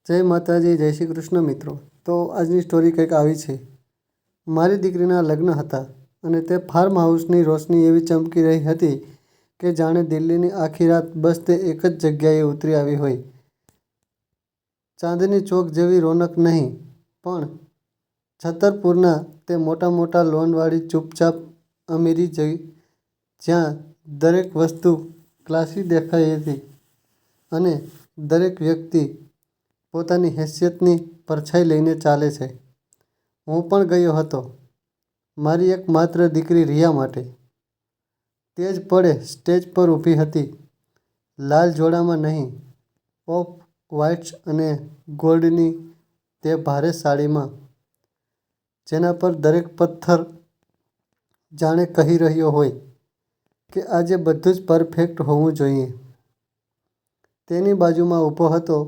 જય માતાજી, જય શ્રી કૃષ્ણ મિત્રો. તો આજની સ્ટોરી કંઈક આવી છે. મારી દીકરીના લગ્ન હતા અને તે ફાર્મ હાઉસની રોશની એવી ચમકી રહી હતી કે જાણે દિલ્હીની આખી રાત બસ તે એક જ જગ્યાએ ઉતરી આવી હોય. ચાંદની ચોક જેવી રોનક નહીં, પણ છતરપુરના તે મોટા મોટા લોનવાળી ચૂપચાપ અમીરી જ્યાં દરેક વસ્તુ ક્લાસી દેખાઈ હતી અને દરેક વ્યક્તિ પોતાની હેસિયતની પરછાઈ લઈને ચાલે છે. હું પણ ગયો હતો મારી એકમાત્ર દીકરી રિયા માટે. તે જ પળે સ્ટેજ પર ઊભી હતી, લાલ જોડામાં નહીં, ઓફ વ્હાઇટ્સ અને ગોલ્ડની તે ભારે સાડીમાં, જેના પર દરેક પથ્થર જાણે કહી રહ્યો હોય કે આજે બધું જ પરફેક્ટ હોવું જોઈએ. તેની બાજુમાં ઊભો હતો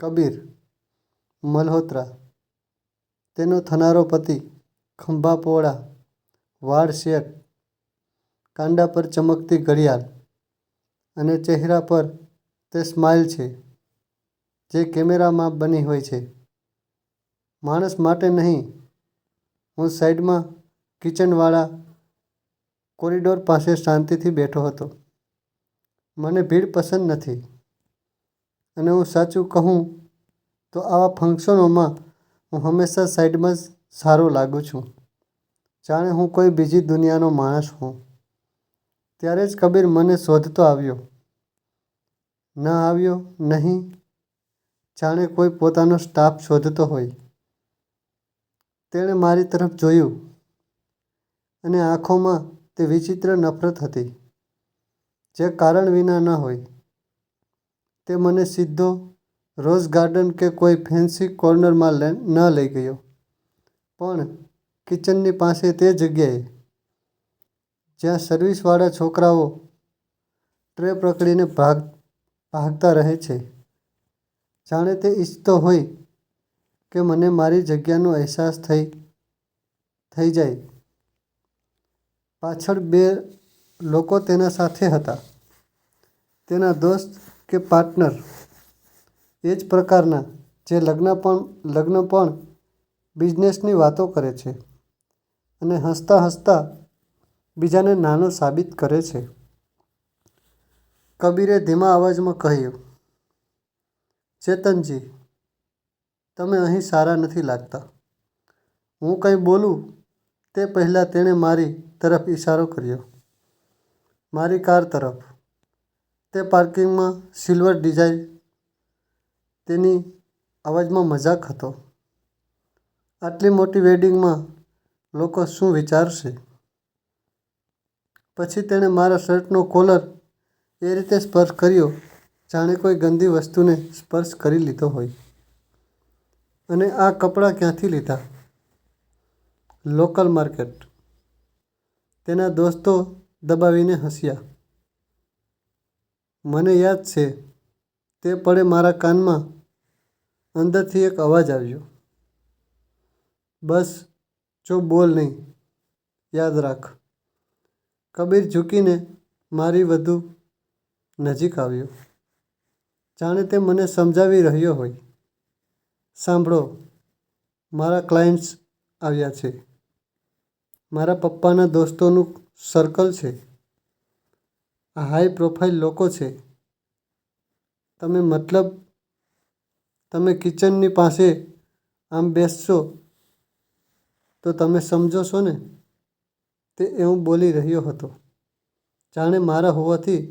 કબીર મલ્હોત્રા, તેનો થનારો પતિ. ખંભા પહોળા, વાળ સેટ, કાંડા પર ચમકતી ઘડિયાળ અને ચહેરા પર તે સ્માઇલ છે જે કેમેરામાં બની હોય છે. માણસ માટે નહીં. હું સાઈડમાં કિચનવાળા કોરિડોર પાસે શાંતિથી બેઠો હતો. મને ભીડ પસંદ નથી, અને હું સાચું કહું તો આવા ફંક્શનોમાં હું હંમેશા સાઈડમાં જ સારો લાગું છું, જાણે હું કોઈ બીજી દુનિયાનો માણસ હોઉં. ત્યારે જ કબીર મને શોધતો આવ્યો. ન આવ્યો નહીં, જાણે કોઈ પોતાનો સ્ટાફ શોધતો હોય. તેણે મારી તરફ જોયું અને આંખોમાં તે વિચિત્ર નફરત હતી જે કારણ વિના ન હોય. તે મને સીધો રોઝ ગાર્ડન કે કોઈ ફેન્સી કોર્નરમાં ન લઈ ગયો, પણ કિચનની પાસે તે જગ્યાએ જ્યાં સર્વિસવાળા છોકરાઓ ટ્રે પકડીને ભાગતા રહે છે. જાણે તે ઈચ્છતો હોય કે મને મારી જગ્યાનો અહેસાસ થઈ જાય. પાછળ બે લોકો તેના સાથે હતા, તેના દોસ્ત કે પાર્ટનર, એ જ પ્રકારના જે લગ્ન પણ બિઝનેસની વાતો કરે છે અને હસતા હસતા બીજાને નાનો સાબિત કરે છે. કબીરે ધીમા અવાજમાં કહ્યું, ચેતનજી, તમે અહીં સારા નથી લાગતા. હું કંઈ બોલું તે પહેલાં તેણે મારી તરફ ઈશારો કર્યો, મારી કાર તરફ. તે પાર્કિંગમાં સિલ્વર ડિઝાયર. તેની અવાજમાં મજાક હતો. આટલી મોટી વેડિંગમાં લોકો શું વિચારશે? પછી તેણે મારા શર્ટનો કોલર એ રીતે સ્પર્શ કર્યો જાણે કોઈ ગંદી વસ્તુને સ્પર્શ કરી લીધો હોય. અને આ કપડાં ક્યાંથી લીધા? Local market. તેના દોસ્તો દબાવીને હસ્યા. મને યાદ છે તે પળે મારા કાનમાં અંદરથી એક અવાજ આવ્યો, બસ જો બોલ નહીં, યાદ રાખ. કબીર ઝૂકીને મારી વધુ નજીક આવ્યો, જાણે તે મને સમજાવી રહ્યો હોય, સાંભળો, મારા ક્લાયન્ટ્સ આવ્યા છે. મારા પપ્પાના દોસ્તોનું સર્કલ છે. આ હાઈ પ્રોફાઇલ લોકો છે. તમે કિચનની પાસે આમ બેસશો તો તમે સમજો છો ને? તે એવું બોલી રહ્યો હતો જાણે મારા હોવાથી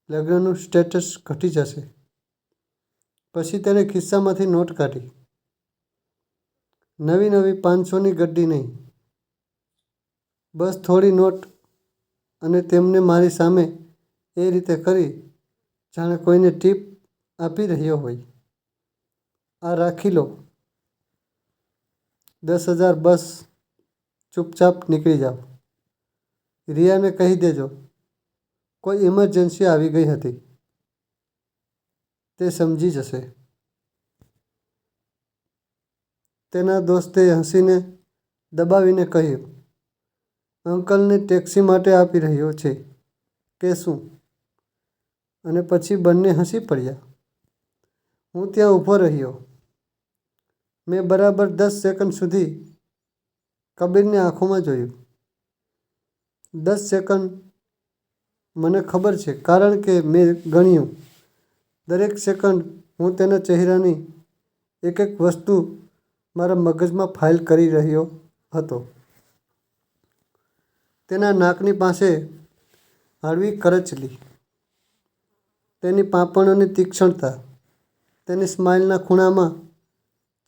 લગ્નનું સ્ટેટસ ઘટી જશે. પછી તેણે ખિસ્સામાંથી નોટ કાઢી. નવી 500ની ગડ્ડી નહીં, બસ થોડી નોટ, અને તેમને મારી સામે એ રીતે કરી જાણે કોઈને ટીપ આપી રહ્યો હોય. આ રાખી લો, 10,000, બસ ચૂપચાપ નીકળી જાઓ. રિયાને કહી દેજો કોઈ ઇમરજન્સી આવી ગઈ હતી, તે સમજી જશે. તેના દોસ્તે હસીને દબાવીને કહ્યું, અંકલને ટેક્સી માટે આપી રહ્યો છે કે શું? અને પછી બંને હસી પડ્યા. હું ત્યાં ઊભો રહ્યો. મેં બરાબર 10 સેકન્ડ સુધી કબીરની આંખોમાં જોયું. 10 સેકન્ડ મને ખબર છે, કારણ કે મેં ગણ્યું. દરેક સેકન્ડ હું તેના ચહેરાની એક એક વસ્તુ મારા મગજમાં ફાઇલ કરી રહ્યો હતો. તેના નાકની પાસે હળવી કરચલી, તેની પાંપણોની તીક્ષ્ણતા, તેની સ્માઇલના ખૂણામાં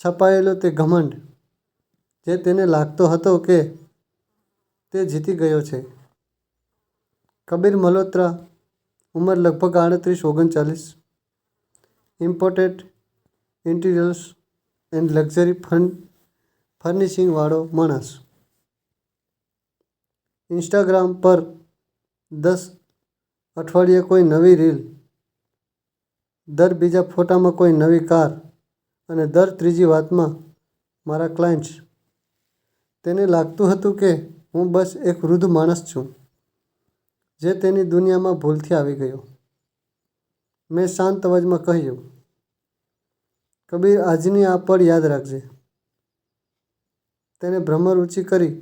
છપાયેલો તે ઘમંડ, જે તેને લાગતો હતો કે તે જીતી ગયો છે. કબીર મલ્હોત્રા, ઉંમર લગભગ 38-39, ઇમ્પોર્ટેડ ઇન્ટિરિયર્સ એન્ડ લક્ઝરી ફર્નિશિંગવાળો માણસ. ઇન્સ્ટાગ્રામ પર 10 અઠવાડિયે કોઈ નવી રીલ, દર બીજા ફોટામાં કોઈ નવી કાર અને દર ત્રીજી વાતમાં મારા ક્લાયન્ટ્સ. તેને લાગતું હતું કે હું બસ એક વૃદ્ધ માણસ છું, જે તેની દુનિયામાં ભૂલથી આવી ગયો. મેં શાંત અવાજમાં કહ્યું, કબીર, આજની આ પળ યાદ રાખજે. તેને ભ્રમર ઊંચી કરી.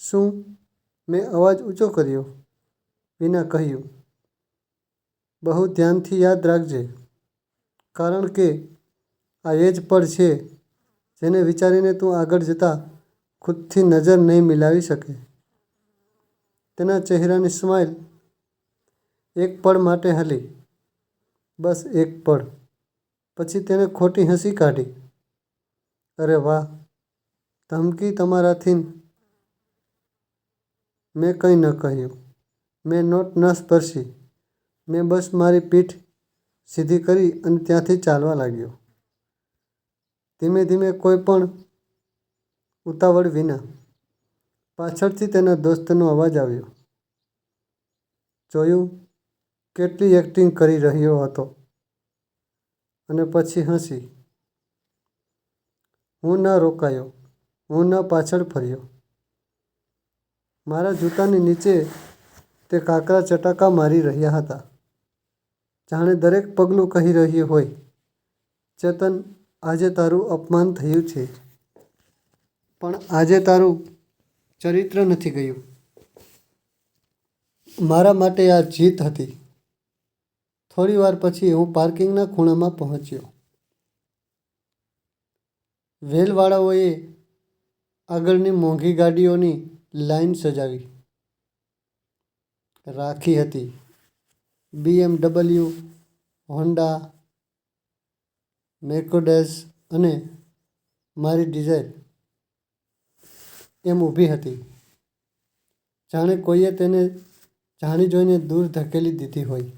શું? મેં અવાજ ઊંચો કર્યો વિના કહ્યું. બહુ ધ્યાનથી યાદ રાખજે, કારણ કે આ એ જ પળ છે જેને વિચારીને તું આગળ જતા ખુદથી નજર નહીં મિલાવી શકે. તેના ચહેરાની સ્માઇલ એક પળ માટે હલી. બસ એક પળ. પછી તેણે ખોટી હસી કાઢી. અરે વાહ, ધમકી તમારાથી. મેં કંઈ ન કહ્યું. મેં નોટ ન સ્પર્શી. મેં બસ મારી પીઠ સીધી કરી અને ત્યાંથી ચાલવા લાગ્યો. ધીમે ધીમે, કોઈ પણ ઉતાવળ વિના. પાછળથી તેના દોસ્તનો અવાજ આવ્યો. જોયું કેટલી એક્ટિંગ કરી રહ્યો હતો? અને પછી હસી. હું ન રોકાયો. હું ન પાછળ ફર્યો. મારા જૂતાની નીચે તે કાકરા ચટાકા મારી રહ્યા હતા. જાણે દરેક પગલું કહી રહ્યું હોય, ચેતન, આજે તારું અપમાન થયું છે, પણ આજે તારું ચરિત્ર નથી ગયું. મારા માટે આ જીત હતી. થોડી વાર પછી હું પાર્કિંગના ખૂણામાં પહોંચ્યો. વેલવાળાઓએ આગળની મોંઘી ગાડીઓની લાઈન સજાવી રાખી હતી. BMW, હોન્ડા, મેર્સિડીઝ અને મારી ડિઝાયર એમ ઊભી હતી, જાણે કોઈએ તેને જાણી જોઈને દૂર ધકેલી દીધી હોય,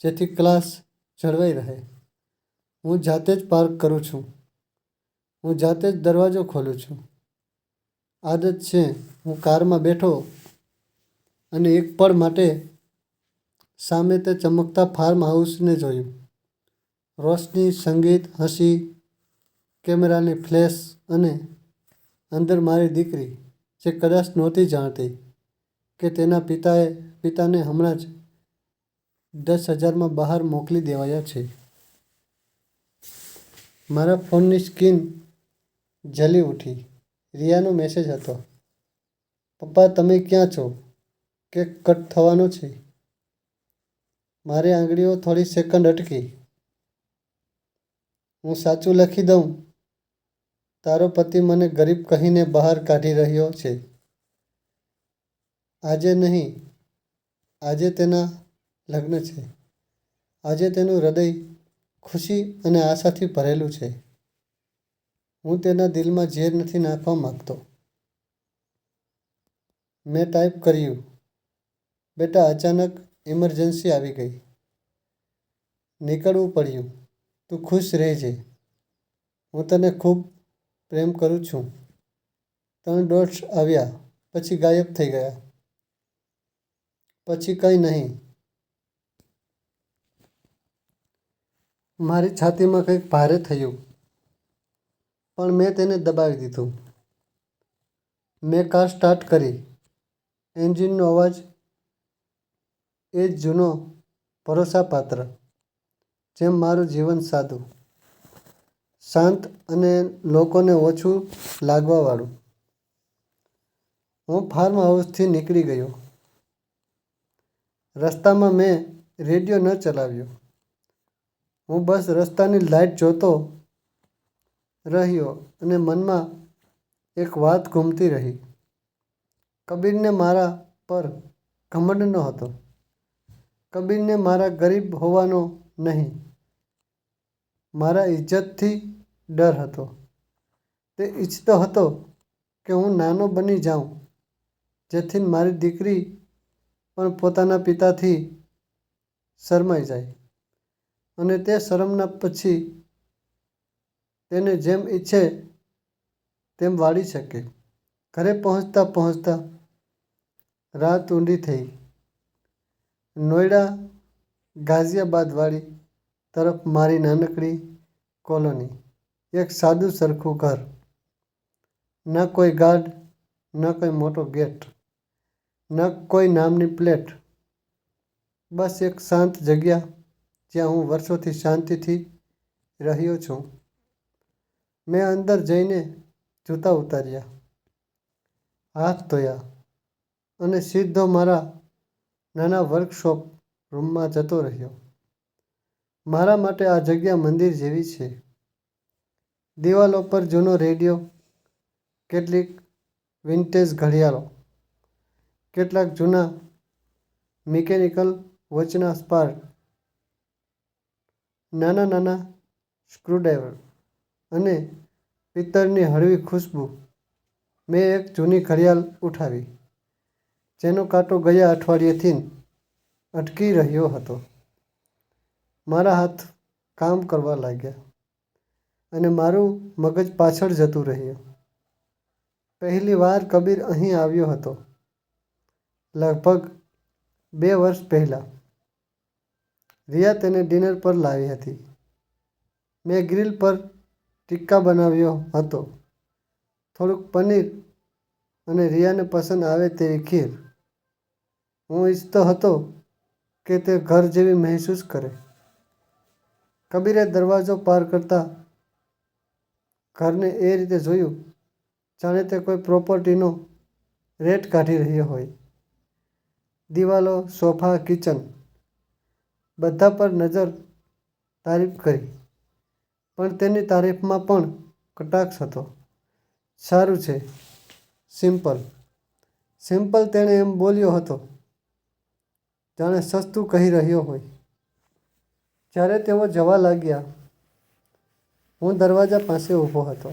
જેથી ક્લાસ જળવાઈ રહે. હું જાતે જ પાર્ક કરું છું. હું જાતે જ દરવાજો ખોલું છું. આદત છે. હું કારમાં બેઠો અને એક પળ માટે સામે તે ચમકતા ફાર્મ હાઉસને જોયું. રોશની, સંગીત, હસી, કેમેરાની ફ્લેશ અને અંદર મારી દીકરી, જે કદાચ નહોતી જાણતી કે તેના પિતાને હમણાં જ 10,000માં બહાર મોકલી દેવાયા છે. મારા ફોનની સ્ક્રીન જલી ઉઠી. રિયાનો મેસેજ હતો. પપ્પા, તમે ક્યાં છો? કેક કટ થવાનો છે. મારી આંગળીઓ થોડી સેકન્ડ અટકી. હું સાચું લખી દઉં. તારો પતિ મને ગરીબ કહીને બહાર કાઢી રહ્યો છે. આજે નહીં. આજે તેના લગ્ન છે. આજે તેનું હૃદય ખુશી અને આશાથી ભરેલું છે. હું તેના દિલમાં ઝેર નથી નાખવા માંગતો. મેં ટાઈપ કર્યું, બેટા, અચાનક ઇમરજન્સી આવી ગઈ. નીકળવું પડ્યું. તું ખુશ રહેજે. હું તને ખૂબ પ્રેમ કરું છું. 3 ડોટ્સ આવ્યા, પછી ગાયબ થઈ ગયા. પછી કંઈ નહીં. મારી છાતીમાં કંઈક ભારે થયું, પણ મેં તેને દબાવી દીધું. મેં કાર સ્ટાર્ટ કરી. એન્જિનનો અવાજ એ જ જૂનો, ભરોસાપાત્ર. જેમ મારું જીવન સાદું, શાંત અને લોકોને ઓછું લાગવાવાળું. હું ફાર્મ હાઉસથી નીકળી ગયો. રસ્તામાં મેં રેડિયો ન ચલાવ્યો. હું બસ રસ્તાની લાઈટ જોતો રહ્યો અને મનમાં એક વાત ઘૂમતી રહી. કબીરને મારા પર ઘમંડ નહોતો. કબીરને મારા ગરીબ હોવાનો નહીં, મારા ઇજ્જતથી ડર હતો. તે ઈચ્છતો હતો કે હું નાનો બની જાઉં, જેથી મારી દીકરી પણ પોતાના પિતાથી શરમાઈ જાય અને તે શરમના પછી તેને જેમ ઈચ્છે તેમ વાળી શકે. ઘરે પહોંચતા પહોંચતા રાત ઊંડી થઈ. નોઈડા ગાઝિયાબાદવાળી તરફ મારી નાનકડી કોલોની. એક સાદું સરખું ઘર. ન કોઈ ગાર્ડ, ન કોઈ મોટો ગેટ, ન કોઈ નામની પ્લેટ. બસ એક શાંત જગ્યા જ્યાં હું વર્ષોથી શાંતિથી રહ્યો છું. મેં અંદર જઈને જૂતા ઉતાર્યા, હાથ ધોયા અને સીધો મારા નાના વર્કશોપ રૂમમાં જતો રહ્યો. મારા માટે આ જગ્યા મંદિર જેવી છે. દિવાલો પર જૂનો રેડિયો, કેટલીક વિન્ટેજ ઘડિયાળો, કેટલાક જૂના મિકેનિકલ વોચના સ્પાર્ક, નાના નાના સ્ક્રૂડ્રાઈવર અને પિત્તળની હળવી ખુશ્બુ. મેં એક જૂની ઘડિયાળ ઉઠાવી, જેનો કાંટો ગયા અઠવાડિયેથી અટકી રહ્યો હતો. મારા હાથ કામ કરવા લાગ્યા અને મારું મગજ પાછળ જતું રહ્યું. પહેલી વાર કબીર અહીં આવ્યો હતો, લગભગ 2 વર્ષ પહેલાં. રિયા તેને ડિનર પર લાવી હતી. મેં ગ્રીલ પર ટિક્કા બનાવ્યો હતો, થોડુંક પનીર અને રિયાને પસંદ આવે તેવી ખીર. હું ઈચ્છતો હતો કે તે ઘર જેવી મહેસૂસ કરે. કબીરે દરવાજો પાર કરતા ઘરને એ રીતે જોયું જાણે તે કોઈ પ્રોપર્ટીનો રેટ કાઢી રહ્યો હોય. દિવાલો, સોફા, કિચન બધા પર નજર તારીફ કરી, પણ તેની તારીફમાં પણ કટાક્ષ હતો. સારું છે, સિમ્પલ. સિમ્પલ તેણે એમ બોલ્યો હતો જાણે સસ્તું કહી રહ્યો હોય. જ્યારે તેઓ જવા લાગ્યા, હું દરવાજા પાસે ઊભો હતો.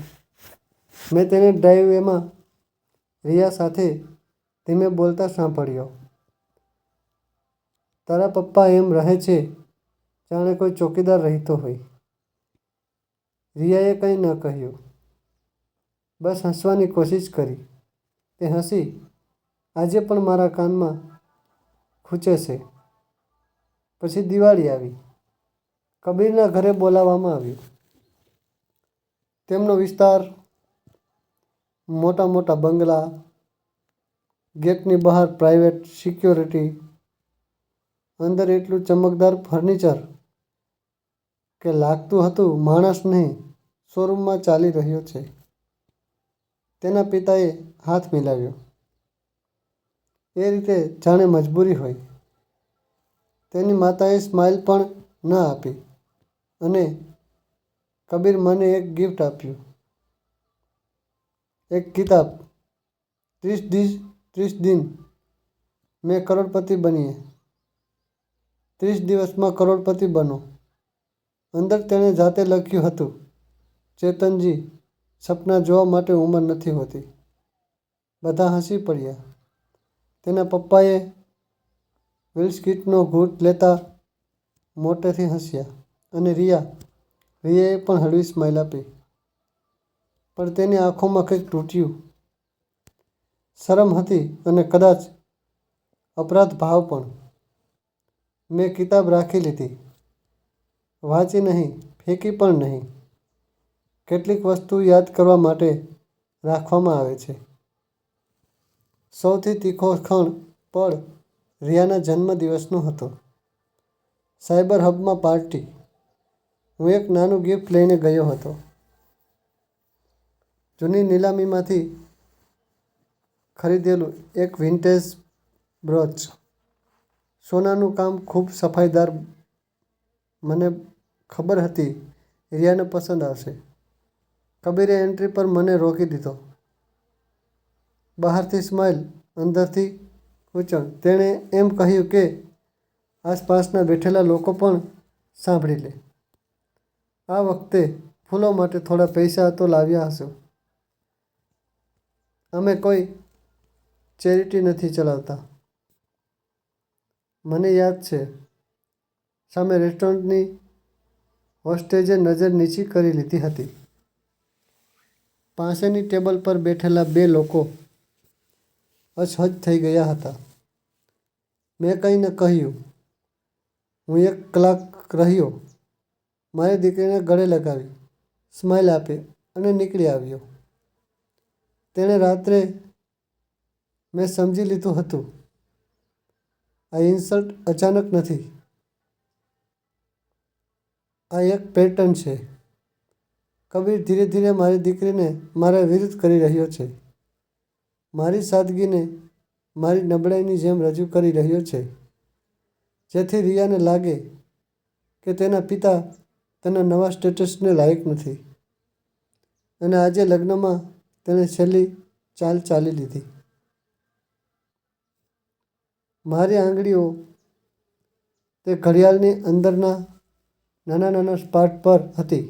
મેં તેને ડ્રાઈવેમાં રિયા સાથે ધીમે બોલતા સાંભળ્યો. તારા પપ્પા એમ રહે છે જાણે કોઈ ચોકીદાર રહેતો હોય. રિયાએ કંઈ ન કહ્યું, બસ હસવાની કોશિશ કરી. તે હસી આજે પણ મારા કાનમાં ખૂંચે છે. પછી દિવાળી આવી. કબીરના ઘરે બોલાવવામાં આવ્યું. તેમનો વિસ્તાર, મોટા મોટા બંગલા, ગેટની બહાર પ્રાઇવેટ સિક્યોરિટી, અંદર એટલું ચમકદાર ફર્નિચર કે લાગતું હતું માણસ નહીં, શોરૂમમાં ચાલી રહ્યો છે. તેના પિતાએ હાથ મિલાવ્યો, એ રીતે જાણે મજબૂરી હોય. તેની માતાએ સ્માઇલ પણ ન આપી અને કબીર મને એક ગિફ્ટ આપ્યું, એક કિતાબ, 30 દિન મેં કરોડપતિ બનીએ, 30 દિવસમાં કરોડપતિ બનો. અંદર તેણે જાતે લખ્યું હતું, ચેતનજી, સપના જોવા માટે ઉંમર નથી હોતી. બધા હસી પડ્યા. તેના પપ્પાએ વિસ્કીનો ઘૂંટ લેતા મોટેથી હસ્યા અને રિયાએ પણ હળવી સ્માઇલ આપી. પણ તેની આંખોમાં કંઈક તૂટ્યું. શરમ હતી અને કદાચ અપરાધ ભાવ પણ. મેં કિતાબ રાખી લીધી. વાંચી નહીં, ફેંકી પણ નહીં. કેટલીક વસ્તુ યાદ કરવા માટે રાખવામાં આવે છે. સૌથી તીખો પળ રિયાના જન્મદિવસનો હતો. સાયબર હબમાં પાર્ટી. હું એક નાનું ગિફ્ટ લઈને ગયો હતો. જૂની નીલામીમાંથી ખરીદેલું એક વિન્ટેજ બ્રોચ. સોનાનું કામ, ખૂબ સફાઈદાર. મને ખબર હતી રિયાને પસંદ આવશે. કબીરે એન્ટ્રી પર મને રોકી દીધો. બહારથી સ્માઇલ, અંદરથી કૂંચણ. તેણે એમ કહ્યું કે આસપાસના બેઠેલા લોકો પણ સાંભળી લે. આ વખતે ફૂલો માટે થોડા પૈસા તો લાવ્યા હશો. અમે કોઈ ચેરિટી નથી ચલાવતા. મને યાદ છે. સામે રેસ્ટોરન્ટની હોસ્ટેજે નજર નીચી કરી લીધી હતી. પાસેની ટેબલ પર બેઠેલા બે લોકો અસહજ થઈ ગયા હતા. મેં કંઈ ન કહ્યું. હું એક કલાક રહ્યો. મારી દીકરીને ગળે લગાવી, સ્માઇલ આપી અને નીકળી આવ્યો. તેણે રાત્રે મેં સમજી લીધું હતું, આ ઇન્સલ્ટ અચાનક નથી. આ એક પેટર્ન છે. કબીર ધીરે ધીરે મારી દીકરીને મારા વિરુદ્ધ કરી રહ્યો છે. મારી સાદગીને મારી નબળાઈની જેમ રજૂ કરી રહ્યો છે, જેથી રિયાને લાગે કે તેના પિતા તેના નવા સ્ટેટસને લાયક નથી. અને આજે લગ્નમાં તેણે છેલ્લી ચાલ ચાલી લીધી. મારી આંગળીઓ તે ઘડિયાળની અંદરના નાના નાના સ્પાટ પર હતી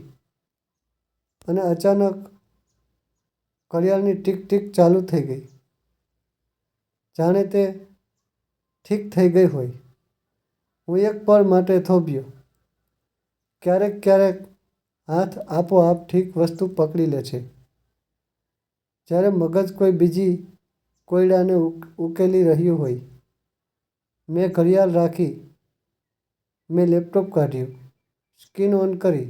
અને અચાનક ઘડિયાળની ટીક ટીક ચાલુ થઈ ગઈ. જાણે તે ઠીક થઈ ગઈ હોય. હું એક પળ માટે થોભ્યો. ક્યારેક ક્યારેક હાથ આપોઆપ ઠીક વસ્તુ પકડી લે છે. જ્યારે મગજ કોઈ બીજી કોયડાને ઉકેલી રહ્યું હોય. મેં ઘડિયાળ રાખી. મેં લેપટોપ કાઢ્યું, સ્ક્રીન ઓન કરી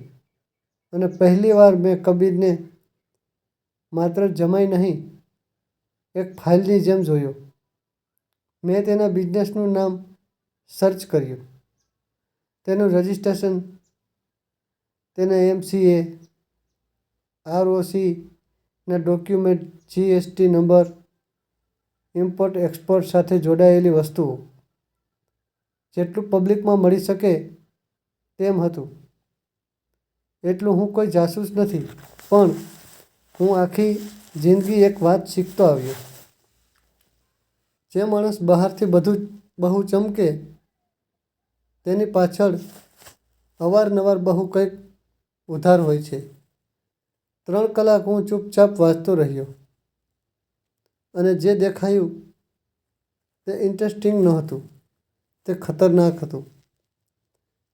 અને પહેલીવાર મેં કબીરને માત્ર જમાઈ નહીં, એક ફાઇલની જેમ જોયો. મેં તેના બિઝનેસનું નામ સર્ચ કર્યું, તેનું રજિસ્ટ્રેશન, તેના MCA, ROC ના document, GST number, import export સાથે જોડાયેલી વસ્તુઓ. જેટલું પબ્લિકમાં મળી શકે તેમ હતું. એટલું. હું કોઈ જાસૂસ નથી, પણ હું આખી જિંદગી એક વાત શીખતો આવ્યો. જે માણસ બહારથી બધું બહુ ચમકે, તેની પાછળ અવારનવાર બહુ કંઈક ઉધાર હોય છે. 3 કલાક હું ચૂપચાપ વાંચતો રહ્યો અને જે દેખાયું તે ઇન્ટરેસ્ટિંગ નહોતું, તે ખતરનાક હતું.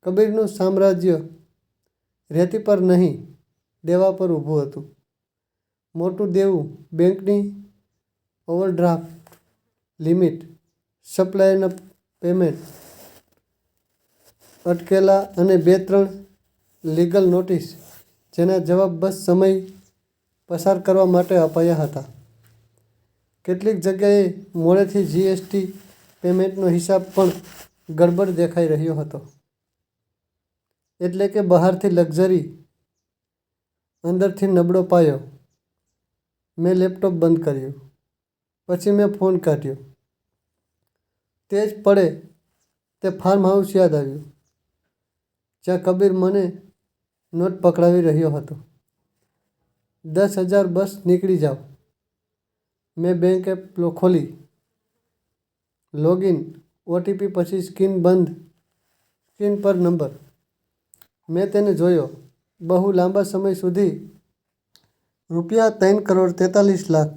કબીરનું સામ્રાજ્ય રેતી પર નહીં, દેવા પર ઊભું હતું. મોટું દેવું, બેંકની ઓવરડ્રાફ્ટ લિમિટ, સપ્લાયરના પેમેન્ટ અટકેલા અને 2-3 લીગલ નોટિસ જેના જવાબ બસ સમય પસાર કરવા માટે અપાયા હતા. કેટલીક જગ્યાએ મોડેથી GST પેમેન્ટનો હિસાબ પણ ગડબડ દેખાઈ રહ્યો હતો. એટલે કે બહારથી લક્ઝરી, અંદરથી નબળો પાયો. મેં લેપટોપ બંધ કર્યું. પછી મેં ફોન કાઢ્યો. તે જ પળે તે ફાર્મ હાઉસ યાદ આવ્યું, જ્યાં કબીર મને નોટ પકડાવી રહ્યો હતો. 10,000 બસ નીકળી જાવ. મેં બેંક એપ ખોલી. લોગિન, OTP, પછી સ્ક્રીન બંધ. સ્ક્રીન પર નંબર. મેં તેને જોયો. બહુ લાંબા સમય સુધી ₹3,43,00,000.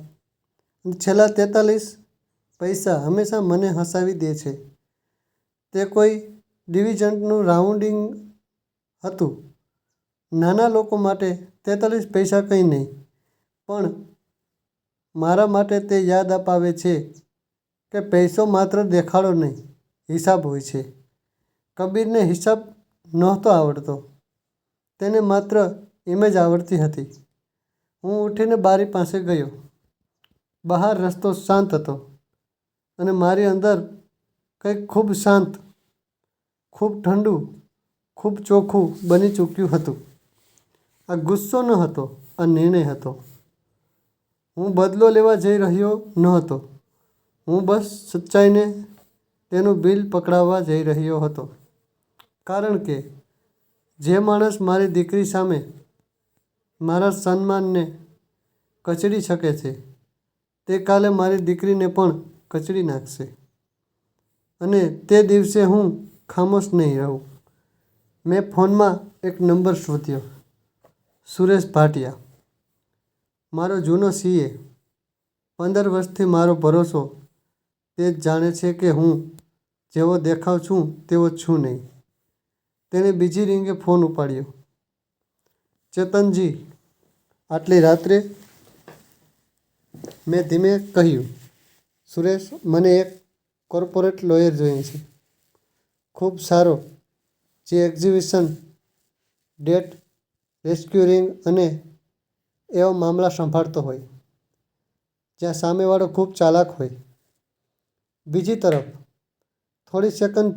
છેલ્લા 43 પૈસા હંમેશા મને હસાવી દે છે. તે કોઈ ડિવિડન્ડનું રાઉન્ડિંગ હતું. નાના લોકો માટે 43 પૈસા કંઈ નહીં, પણ મારા માટે તે યાદ અપાવે છે કે પૈસો માત્ર દેખાડો નહીં, હિસાબ હોય છે. કબીરને હિસાબ નહોતો આવડતો, તેને માત્ર ઇમેજ આવડતી હતી. હું ઉઠીને બારી પાસે ગયો. બહાર રસ્તો શાંત હતો અને મારી અંદર કંઈક ખૂબ શાંત, ખૂબ ઠંડુ, ખૂબ ચોખ્ખું બની ચૂક્યું હતું. આ ગુસ્સો ન હતો, આ નિર્ણય હતો. હું બદલો લેવા જઈ રહ્યો ન હતો. હું બસ સચ્ચાઈને તેનું બિલ પકડાવવા જઈ રહ્યો હતો. કારણ કે જે માણસ મારી દીકરી સામે મારા સન્માનને કચડી શકે છે, તે કાલે મારી દીકરીને પણ કચડી નાખશે. અને તે દિવસે હું ખામોશ નહીં રહું. મેં ફોનમાં એક નંબર શોધ્યો. સુરેશ ભાટિયા, મારો જૂનો સીએ. 15 વર્ષથી મારો ભરોસો. તે જ જાણે છે કે હું જેવો દેખાવ છું તેવો છું નહીં. તેણે બીજી રિંગે ફોન ઉપાડ્યો. ચેતનજી, આટલી રાત્રે? મેં ધીમે કહ્યું. સુરેશ, મને એક કોર્પોરેટ લોયર જોઈએ છે. ખૂબ સારો, જે એક્વિઝિશન, ડેટ રેસ્ક્યુરિંગ અને એવા મામલા સંભાળતો હોય, જ્યાં સામેવાળો ખૂબ ચાલાક હોય. બીજી તરફ થોડી સેકન્ડ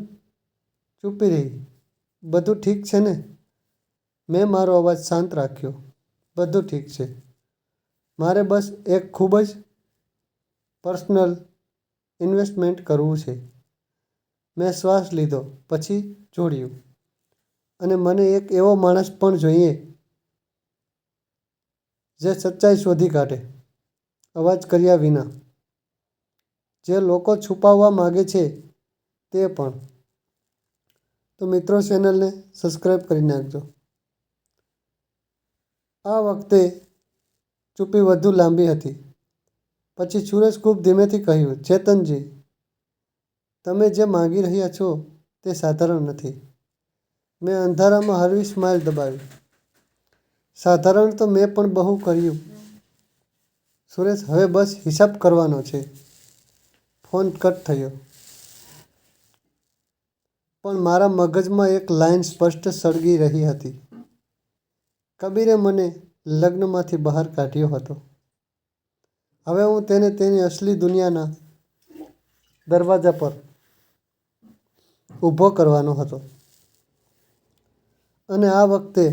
ચૂપી રહી. બધું ઠીક છે ને? મેં મારો અવાજ શાંત રાખ્યો. બધું ઠીક છે. મારે બસ એક ખૂબ જ પર્સનલ ઇન્વેસ્ટમેન્ટ કરવું છે. મેં શ્વાસ લીધો, પછી જોડ્યું. અને મને એક એવો માણસ પણ જોઈએ જે સચ્ચાઈ શોધી કાઢે, અવાજ કર્યા વિના. જે લોકો છુપાવવા માગે છે તે પણ. તો મિત્રો, ચેનલને સબસ્ક્રાઈબ કરી નાખજો. આ વખતે ચૂપ્પી વધુ લાંબી હતી. પછી સુરેશ ખૂબ ધીમેથી કહ્યું, ચેતનજી, તમે જે માંગી રહ્યા છો તે સાધારણ નથી. મેં અંધારામાં હળવી સ્માઇલ દબાવી. સાધારણ તો મેં પણ બહુ કર્યું. સુરેશ, હવે બસ હિસાબ કરવાનો છે. ફોન કટ થયો. પણ મારા મગજમાં એક લાઈન સ્પષ્ટ સળગી રહી હતી. કબીરે મને લગ્નમાંથી બહાર કાઢ્યો હતો. હવે હું તેને તેની અસલી દુનિયાના દરવાજા પર ઊભો કરવાનો હતો. અને આ વખતે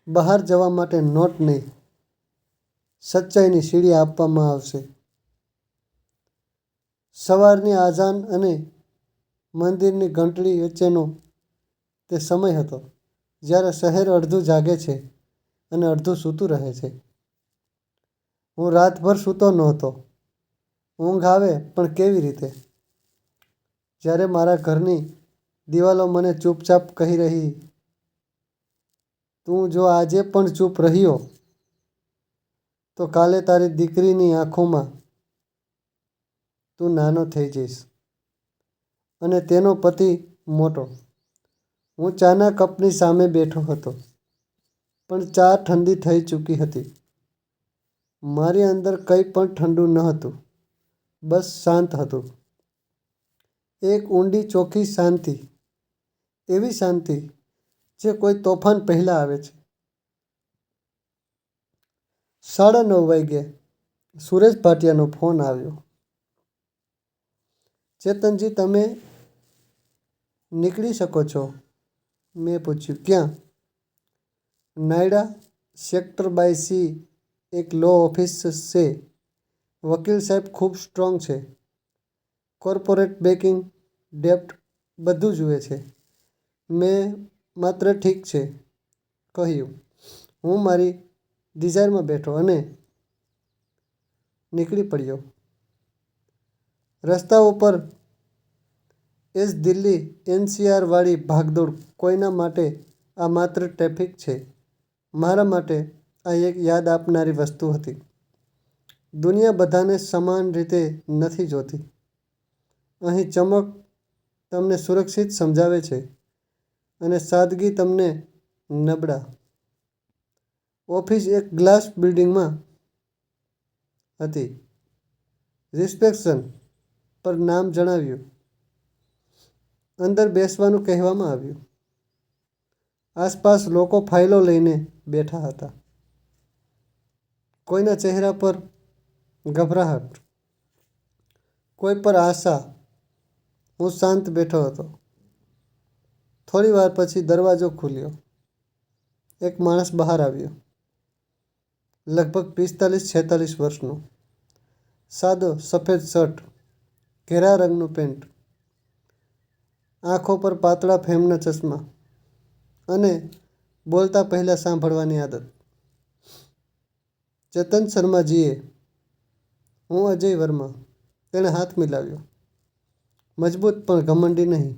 બહાર જવા માટે નોટ નહીં, સચ્ચાઈની સીડી આપવામાં આવશે. સવારની આઝાન અને મંદિરની ઘંટડી વચ્ચેનો તે સમય હતો જ્યારે શહેર અડધું જાગે છે અને અડધું સૂતું રહે છે. હું રાતભર સૂતો નહોતો. ઊંઘ આવે પણ કેવી રીતે? જ્યારે મારા ઘરની દિવાલો મને ચૂપચાપ કહી રહી, તું જો આજે પણ ચૂપ રહ્યો તો કાલે તારી દીકરીની આંખોમાં તું નાનો થઈ જઈશ અને તેનો પતિ મોટો. હું ચાના કપની સામે બેઠો હતો, પણ ચા ઠંડી થઈ ચૂકી હતી. મારી અંદર કંઈ પણ ઠંડુ ન હતું, બસ શાંત હતું. એક ઊંડી ચોખ્ખી શાંતિ. એવી શાંતિ જે કોઈ તોફાન પહેલાં આવે છે. 9:30 વાગ્યે સુરેશ ભાટિયાનો ફોન આવ્યો. ચેતનજી, તમે નીકળી શકો છો? મેં પૂછ્યું. ક્યાં? Naida, sector bye see. એક લો ઓફિસ છે. વકીલ સાહેબ ખૂબ સ્ટ્રોંગ છે. કોર્પોરેટ બેકિંગ, ડેપ્ટ બધું જુએ છે. મેં માત્ર ઠીક છે કહ્યું. હું મારી ડિઝાયરમાં બેઠો અને નીકળી પડ્યો. રસ્તાઓ પર એ જ દિલ્હી એનસીઆર વાળી ભાગદોડ. કોઈના માટે આ માત્ર ટ્રાફિક છે. મારા માટે આ એક યાદ આપનારી વસ્તુ હતી. દુનિયા બધાને સમાન રીતે નથી જોતી. અહીં ચમક તમને સુરક્ષિત સમજાવે છે અને સાદગી તમને નબળા. ઓફિસ એક ગ્લાસ બિલ્ડિંગમાં હતી. રિસેપ્શન પર નામ જણાવ્યું. અંદર બેસવાનું કહેવામાં આવ્યું. આસપાસ લોકો ફાઇલો લઈને બેઠા હતા. કોઈના ચહેરા પર ગભરાહટ, કોઈ પર આશા. હું શાંત બેઠો હતો. થોડી વાર પછી દરવાજો ખુલ્યો. એક માણસ બહાર આવ્યો. લગભગ 45-46 વર્ષનો. સાદો સફેદ શર્ટ, ઘેરા રંગનું પેન્ટ, આંખો પર પાતળા ફ્રેમના ચશ્મા અને બોલતા પહેલાં સાંભળવાની આદત. ચેતન શર્માજીએ. હું અજય વર્મા. તેણે હાથ મિલાવ્યો. મજબૂત પણ ઘમંડી નહીં.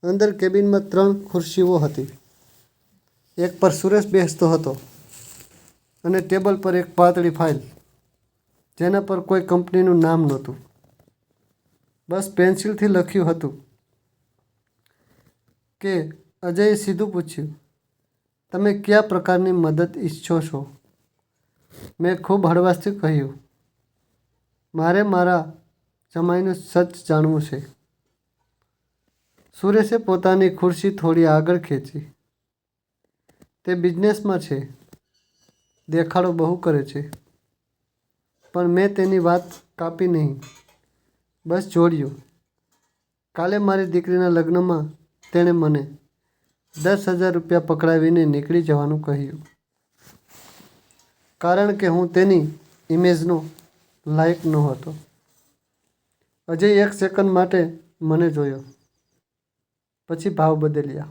અંદર કેબિનમાં 3 ખુરશીઓ હતી. એક પર સુરેશ બેસતો હતો અને ટેબલ પર એક પાતળી ફાઇલ, જેના પર કોઈ કંપનીનું નામ નહોતું. બસ પેન્સિલથી લખ્યું હતું કે અજયે સીધું પૂછ્યું, તમે કયા પ્રકારની મદદ ઈચ્છો છો? મેં ખૂબ હળવાશથી કહ્યું, મારે મારા જમાઈનું સચ જાણવું છે. સુરેશે પોતાની ખુરશી થોડી આગળ ખેંચી. તે બિઝનેસમાં છે, દેખાડો બહુ કરે છે. પણ મેં તેની વાત કાપી નહીં, બસ જોડ્યું. કાલે મારી દીકરીના લગ્નમાં તેણે મને 10,000 રૂપિયા પકડાવીને નીકળી જવાનું કહ્યું, કારણ કે હું તેની ઇમેજનો લાયક નહોતો. અજય 1 સેકન્ડ માટે મને જોયો, પછી ભાવ બદલ્યા.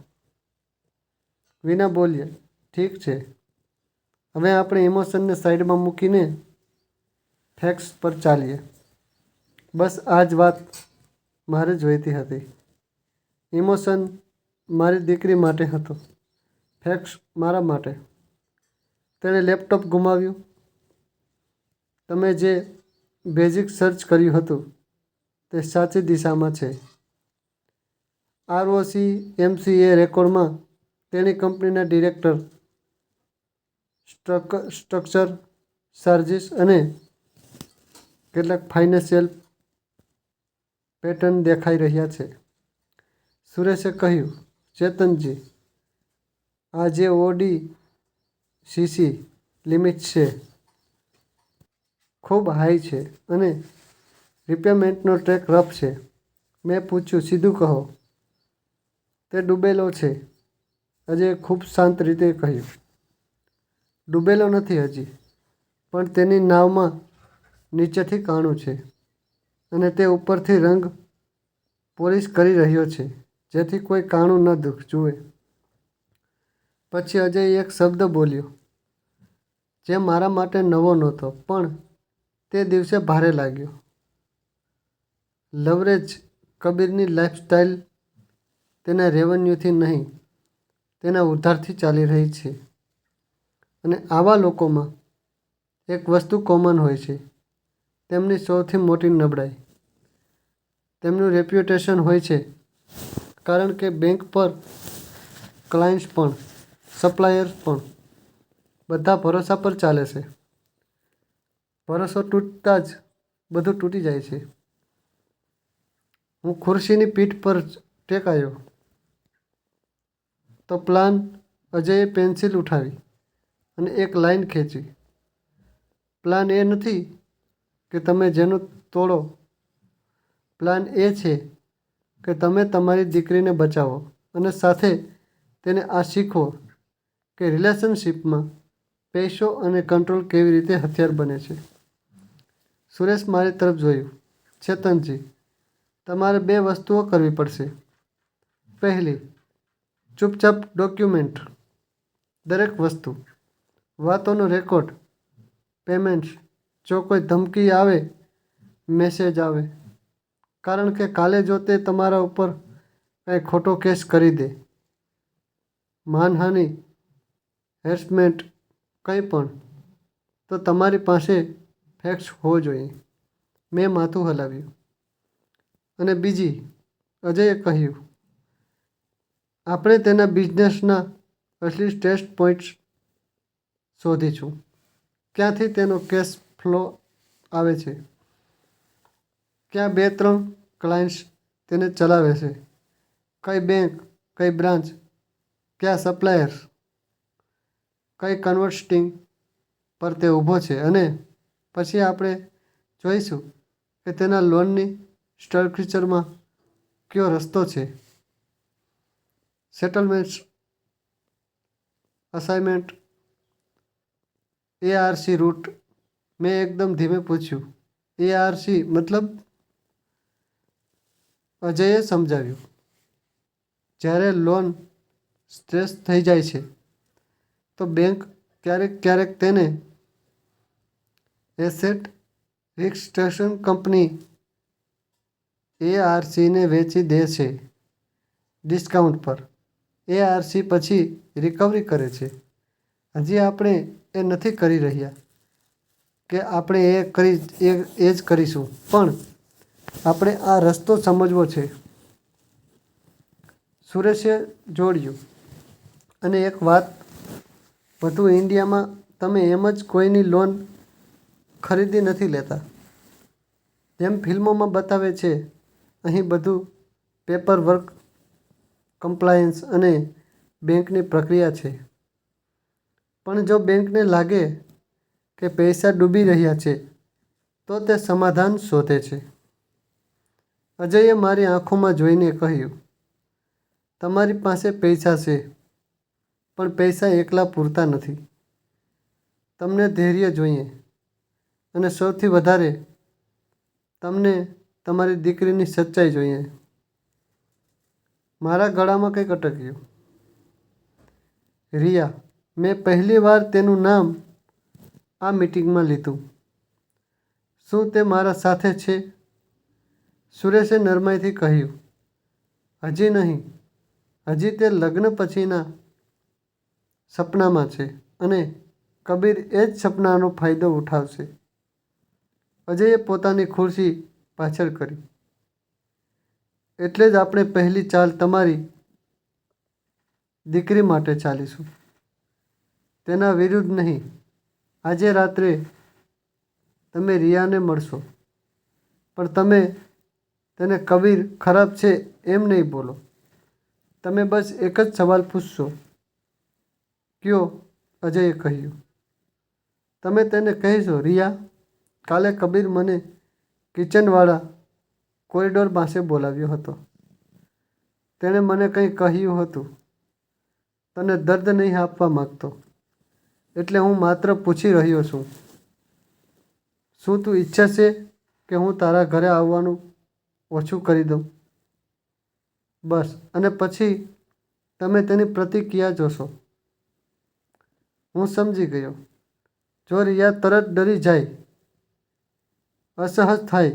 વિના બોલ્યા, ઠીક છે, હવે આપણે ઇમોશનને સાઈડમાં મૂકીને ફેક્ટ્સ પર ચાલીએ. બસ આ જ વાત મારે જોઈતી હતી. ઇમોશન મારી દીકરી માટે હતો, ફેક્ટ્સ મારા માટે. તેણે લેપટોપ ગુમાવ્યું. તમે જે બેઝિક સર્ચ કર્યું હતું તે સાચી દિશામાં છે. ROC MCA રેકોર્ડમાં તેની કંપનીના ડિરેક્ટર, સ્ટ્રક્ચર, ચાર્જીસ અને કેટલાક ફાઇનાન્શિયલ પેટર્ન દેખાઈ રહ્યા છે. સુરેશે કહ્યું, ચેતનજી, આ જે ODCC લિમિટ છે ખૂબ હાઈ છે અને રિપેમેન્ટનો ટ્રેક રફ છે. મેં પૂછ્યું, સીધું કહો. તે ડૂબેલો છે. અજયે ખૂબ શાંત રીતે કહ્યું, ડૂબેલો નથી હજી, પણ તેની નાવમાં નીચેથી કાણું છે અને તે ઉપરથી રંગ પોલિશ કરી રહ્યો છે જેથી કોઈ કાણું ન જુએ. પછી અજય એક શબ્દ બોલ્યો જે મારા માટે નવો નહોતો, પણ તે દિવસે ભારે લાગ્યો. લવરેજ. કબીરની લાઈફસ્ટાઈલ તેના રેવન્યુથી નહીં, તેના ઉધારથી ચાલી રહી છે. અને આવા લોકોમાં એક વસ્તુ કોમન હોય છે, તેમની સૌથી મોટી નબળાઈ. તેમનું રેપ્યુટેશન હોય છે, કારણ કે બેંક પર, ક્લાયન્ટ્સ પણ, સપ્લાયર્સ પણ, બધા ભરોસા પર ચાલે છે. ભરોસો તૂટતા જ બધું તૂટી જાય છે. હું ખુરશીની પીઠ પર ટેકાયો તો પ્લાન. અજયે પેન્સિલ ઉઠાવી અને એક લાઈન ખેંચી. પ્લાન એ નથી કે તમે જેનું તોડો. પ્લાન એ છે કે તમે તમારી દીકરીને બચાવો અને સાથે તેને આ શીખવો કે રિલેશનશિપમાં પૈસો અને કંટ્રોલ કેવી રીતે હથિયાર બને છે. સુરેશ મારી તરફ જોયું. ચેતનજી, તમારે 2 વસ્તુઓ કરવી પડશે. પહેલી, ચૂપચાપ ડોક્યુમેન્ટ દરેક વસ્તુ, વાતોનો રેકોર્ડ, પેમેન્ટ્સ, જો કોઈ ધમકી આવે, મેસેજ આવે. કારણ કે કાલે જો તે તમારા ઉપર કંઈ ખોટો કેસ કરી દે, માનહાનિ, હેરેસમેન્ટ, કંઈ પણ, તો તમારી પાસે ફેક્ટ્સ હોવો જોઈએ. મેં માથું હલાવ્યું. અને બીજી, અજયે કહ્યું, આપણે તેના બિઝનેસના અસલી ટેસ્ટ પોઇન્ટ્સ શોધીશું. ક્યાંથી તેનો કેશ ફ્લો આવે છે, ક્યાં 2-3 ક્લાયન્ટ્સ તેને ચલાવે છે, કઈ બેંક, કઈ બ્રાન્ચ, કયા સપ્લાયર્સ, કઈ કન્વર્ટિંગ પર તે ઊભો છે. અને પછી આપણે જોઈશું કે તેના લોનની સ્ટ્રક્ચરમાં કયો રસ્તો છે. Settlements, assignment, ARC route. મેં એકદમ ધીમે પૂછ્યું. ARC મતલબ? અજયે સમજાવ્યું. જ્યારે લોન સ્ટ્રેસ થઈ જાય છે તો બેંક ક્યારેક તેને એસેટ રિકન્સ્ટ્રક્શન કંપની ARCને વેચી દે છે ડિસ્કાઉન્ટ પર. ARC પછી રિકવરી કરે છે. હજી આપણે એ નથી કરી રહ્યા કે આપણે એ જ કરીશું, પણ આપણે આ રસ્તો સમજવો છે. સુરેશે જોડ્યું. અને એક વાત વધુ, ઇન્ડિયામાં તમે એમ જ કોઈની લોન ખરીદી નથી લેતા. જેમ ફિલ્મોમાં બતાવે છે, અહીં બધું પેપર વર્ક, કમ્પ્લાયન્સ અને બેંકની પ્રક્રિયા છે. પણ જો બેંકને લાગે કે પૈસા ડૂબી રહ્યા છે તો તે સમાધાન શોધે છે. અજયે મારી આંખોમાં જોઈને કહ્યું, તમારી પાસે પૈસા છે, પણ પૈસા એકલા પૂરતા નથી. તમને ધૈર્ય જોઈએ, અને સૌથી વધારે તમને તમારી દીકરીની સચ્ચાઈ જોઈએ. મારા ગળામાં કંઈક અટક્યું. રિયા. મેં પહેલી વાર તેનું નામ આ મીટિંગમાં લીધું. શું તે મારા સાથે છે? સુરેશે નરમાઈથી કહ્યું, હજી નહીં. હજી તે લગ્ન પછીના સપનામાં છે, અને કબીર એ જ સપનાનો ફાયદો ઉઠાવશે. અજયે પોતાની ખુરશી પાછળ કરી. એટલે જ આપણે પહેલી ચાલ તમારી દીકરી માટે ચાલીશું, તેના વિરુદ્ધ નહીં. આજે રાત્રે તમે રિયાને મળશો, પણ તમે તેને કબીર ખરાબ છે એમ નહીં બોલો. તમે બસ એક જ સવાલ પૂછશો. કયો? અજયે કહ્યું. તમે તેને કહેશો, રિયા, કાલે કબીર મને કિચનવાળા કોરિડોર પાસે બોલાવ્યો હતો. તેણે મને કંઈ કહ્યું હતું. તને દર્દ નહીં આપવા માગતો, એટલે હું માત્ર પૂછી રહ્યો છું. શું તું ઈચ્છે છે કે હું તારા ઘરે આવવાનું ઓછું કરી દઉં? બસ. અને પછી તમે તેની પ્રતિક્રિયા જોશો. હું સમજી ગયો. જો રિયા તરત ડરી જાય, અસહજ થાય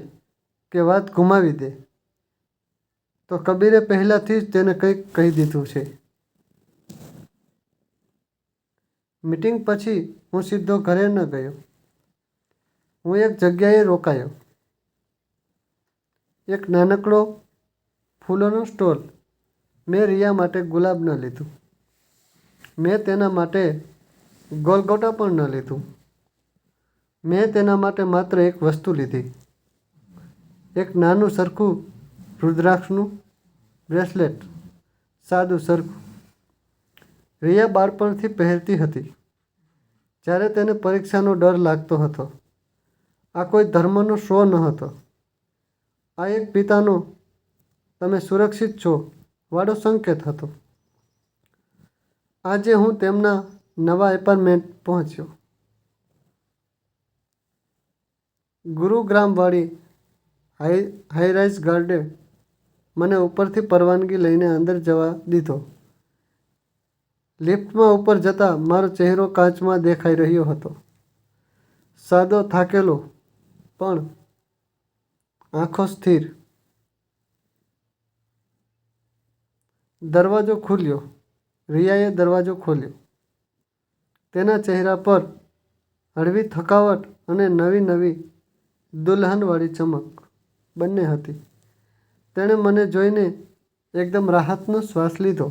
કે વાત ગુમાવી દે, તો કબીરે પહેલાંથી જ તેને કંઈક કહી દીધું છે. મીટિંગ પછી હું સીધો ઘરે ન ગયો. હું એક જગ્યાએ રોકાયો. એક નાનકડો ફૂલોનો સ્ટોલ. મેં રિયા માટે ગુલાબ ન લીધું. મેં તેના માટે ગોલગોટા પણ ન લીધું. મેં તેના માટે માત્ર એક વસ્તુ લીધી. એક નાનું સરખું રુદ્રાક્ષનું બ્રેસલેટ. સાદું સરખું. રિયા બાળપણથી પહેરતી હતી, જ્યારે તેને પરીક્ષાનો ડર લાગતો હતો. આ કોઈ ધર્મનો શો ન હતો. આ એક પિતાનો તમે સુરક્ષિત છો વાળો સંકેત હતો. આજે હું તેમના નવા એપાર્ટમેન્ટ પહોંચ્યો. ગુરુગ્રામવાળી હાઈરાઇઝ ગાર્ડે મને ઉપરથી પરવાનગી લઈને અંદર જવા દીધો. લિફ્ટમાં ઉપર જતાં મારો ચહેરો કાચમાં દેખાઈ રહ્યો હતો. સાદો, થાકેલો, પણ આંખો સ્થિર. દરવાજો ખુલ્યો. રિયાએ દરવાજો ખોલ્યો. તેના ચહેરા પર હળવી થકાવટ અને નવી દુલ્હનવાળી ચમક બંને હતી. તેણે મને જોઈને એકદમ રાહતનો શ્વાસ લીધો.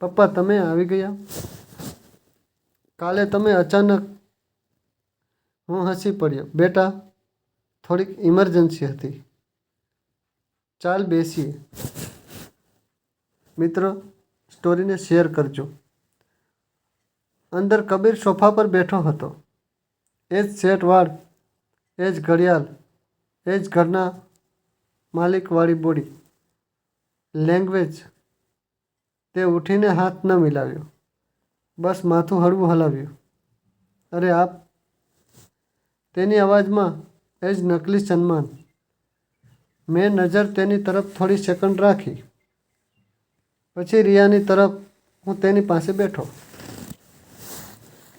પપ્પા, તમે આવી ગયા? કાલે તમે અચાનક. હું હસી પડ્યો. બેટા, થોડીક ઇમરજન્સી હતી. ચાલ બેસીએ. મિત્રો, સ્ટોરીને શેર કરજો. અંદર કબીર સોફા પર બેઠો હતો. એ જ સેટ વાળ, એ જ ઘડિયાળ, એ જ ઘરના માલિકવાળી બોડી લેંગ્વેજ. તે ઉઠીને હાથ ન મિલાવ્યો, બસ માથું હળવું હલાવ્યું. અરે આપ? તેની અવાજમાં એ જ નકલી સન્માન. મેં નજર તેની તરફ થોડી સેકન્ડ રાખી. પછી રિયાની તરફ. હું તેની પાસે બેઠો.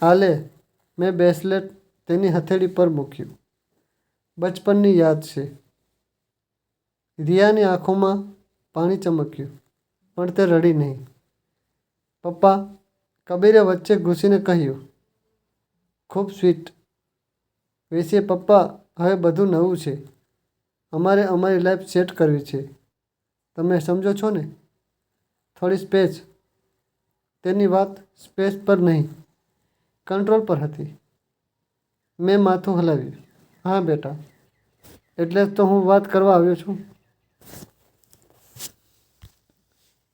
હાલે, મેં બ્રેસલેટ તેની હથેળી પર મૂક્યું. બચપનની યાદ છે. રિયાની આંખોમાં પાણી ચમક્યું, પણ તે રડી નહીં. પપ્પા, કબીરે વચ્ચે ઘૂસીને કહ્યું. ખૂબ સ્વીટ. વેસીએ પપ્પા, હવે બધું નવું છે. અમારે અમારી લાઈફ સેટ કરવી છે. તમે સમજો છો ને? થોડી સ્પેસ. તેની વાત સ્પેસ પર નહીં, કંટ્રોલ પર હતી. મેં માથું હલાવ્યું. હા બેટા, એટલે જ તો હું વાત કરવા આવ્યો છું.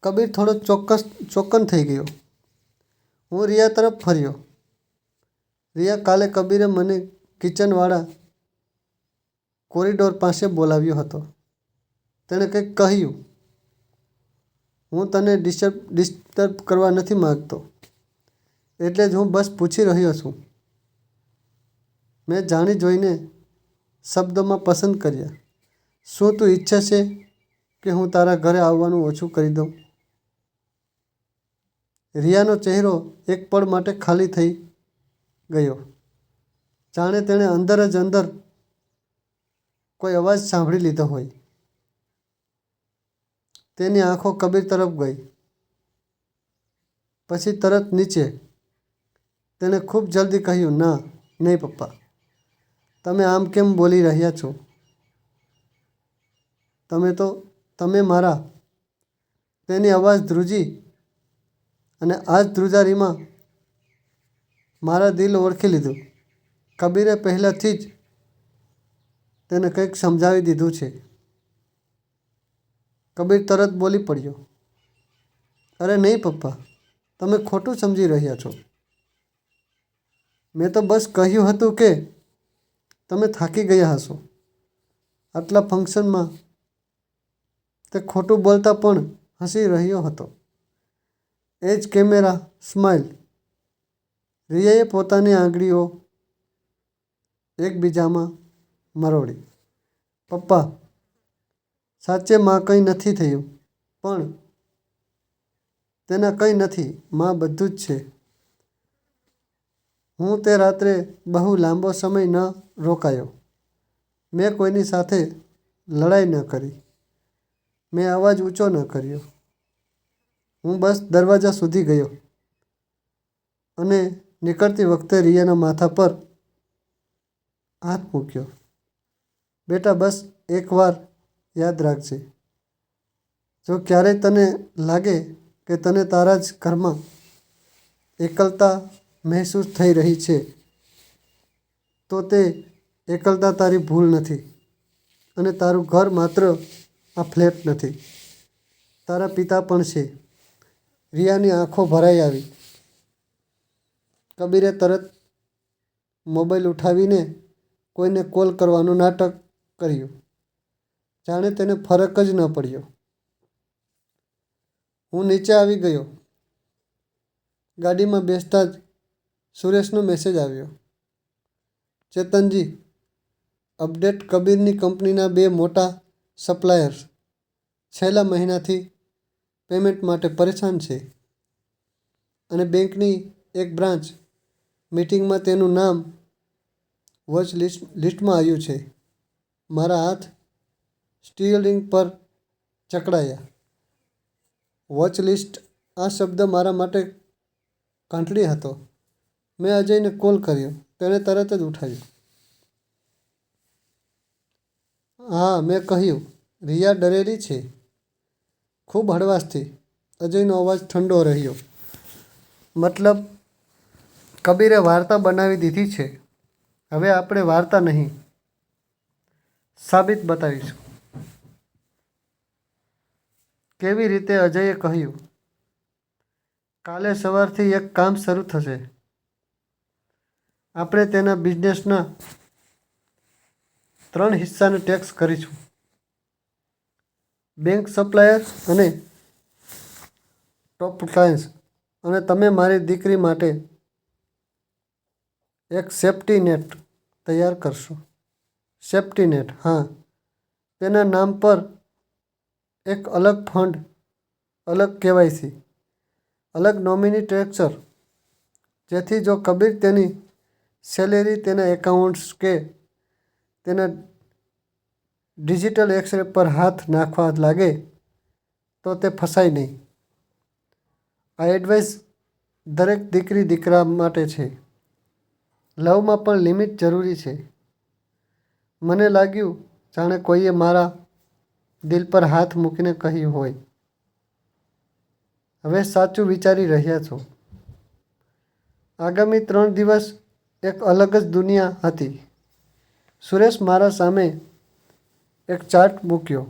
કબીર થોડો ચોક્કન થઈ ગયો. હું રિયા તરફ ફર્યો. રિયા, કાલે કબીરે મને કિચનવાળા કોરિડોર પાસે બોલાવ્યો હતો. તેણે કંઈક કહ્યું. હું તને ડિસ્ટર્બ કરવા નથી માગતો, એટલે જ હું બસ પૂછી રહ્યો છું. મેં જાણી જોઈને શબ્દોમાં પસંદ કર્યા. શું તું ઈચ્છે છે કે હું તારા ઘરે આવવાનું ઓછું કરી દઉં? રિયાનો ચહેરો એક પળ માટે ખાલી થઈ ગયો, જાણે તેણે અંદર જ અંદર કોઈ અવાજ સાંભળી લીધો હોય. તેની આંખો કબીર તરફ ગઈ, પછી તરત નીચે. તેણે ખૂબ જલ્દી કહ્યું. ના, નહીં પપ્પા, તમે આમ કેમ બોલી રહ્યા છો? તમે મારા. તેની અવાજ ધ્રુજી, અને આ જ ધ્રુજારીમાં મારા દિલ ઓળખી લીધું. કબીરે પહેલાંથી જ તેને કંઈક સમજાવી દીધું છે. કબીર તરત બોલી પડ્યો. અરે નહીં પપ્પા, તમે ખોટું સમજી રહ્યા છો. મેં તો બસ કહ્યું હતું કે તમે થાકી ગયા હશો. આટલા ફંક્શનમાં. તે ખોટું બોલતા પણ હસી રહ્યો હતો. એ જ કેમેરા સ્માઇલ. રિયાએ પોતાની આંગળીઓ એકબીજામાં મરોડી. પપ્પા, સાચે માં કંઈ નથી થયું, પણ તેના કંઈ નથી. માં બધું જ છે. હું તે રાત્રે બહુ લાંબો સમય ન રોકાયો. મેં કોઈની સાથે લડાઈ ન કરી. મેં અવાજ ઊંચો ન કર્યો. હું બસ દરવાજા સુધી ગયો અને નીકળતી વખતે રિયાના માથા પર હાથ મૂક્યો. બેટા, બસ એકવાર યાદ રાખજે, જો ક્યારેય તને લાગે કે તને તારા જ ઘરમાં એકલતા મહેસૂસ થઈ રહી છે, તો તે એકલતા તારી ભૂલ નથી. અને તારું ઘર માત્ર આ ફ્લેટ નથી, તારા પિતા પણ છે. રિયાની આંખો ભરાઈ આવી. કબીરે તરત મોબાઈલ ઉઠાવીને કોઈને કોલ કરવાનું નાટક કર્યું, જાણે તેને ફરક જ ન પડ્યો. હું નીચે આવી ગયો. ગાડીમાં બેસતા જ સુરેશનો મેસેજ આવ્યો. ચેતનજી, અપડેટ. કબીરની કંપનીના 2 મોટા સપ્લાયર્સ છેલ્લા મહિનાથી પેમેન્ટ માટે પરેશાન છે, અને બેંકની એક બ્રાન્ચ મીટિંગમાં તેનું નામ વોચ લિસ્ટમાં આવ્યું છે. મારા હાથ સ્ટીયરિંગ પર જકડાયા. વોચ લિસ્ટ, આ શબ્દ મારા માટે ઘંટડી હતો. મેં અજયને કોલ કર્યો. તેણે તરત જ ઉઠાવ્યો. હા, મેં કહ્યું. રિયા ડરેલી છે. ખૂબ હળવાશથી. અજયનો અવાજ ઠંડો રહ્યો. મતલબ? કબીરે વાર્તા બનાવી દીધી છે. હવે આપણે વાર્તા નહીં, સાબિત બતાવીશું. કેવી રીતે? અજયે કહ્યું. કાલે સવારથી એક કામ શરૂ થશે. આપણે તેના બિઝનેસના 3 હિસ્સાને ટેક્સ કરીશું. બેંક, સપ્લાયર અને ટોપ ક્લાયન્ટ્સ અને તમે મારી દીકરી માટે એક સેફ્ટી નેટ તૈયાર કરશો. સેફ્ટી નેટ, હા. તેના નામ પર એક અલગ ફંડ, અલગ કેવાયસી, અલગ નોમિની સ્ટ્રક્ચર, જેથી જો કબીર તેની સેલેરી તેના એકાઉન્ટ્સ કે તેના ડિજિટલ એક્સરે પર હાથ નાખવા લાગે તો તે ફસાય નહીં. આ એડવાઇસ દરેક દીકરી દીકરા માટે છે. લવમાં પણ લિમિટ જરૂરી છે. મને લાગ્યું જાણે કોઈએ મારા દિલ પર હાથ મૂકીને કહ્યું હોય, હવે સાચું વિચારી રહ્યા છો. આગામી 3 દિવસ એક અલગ જ દુનિયા હતી. સુરેશ મારા સામે એક ચાર્ટ મૂક્યો.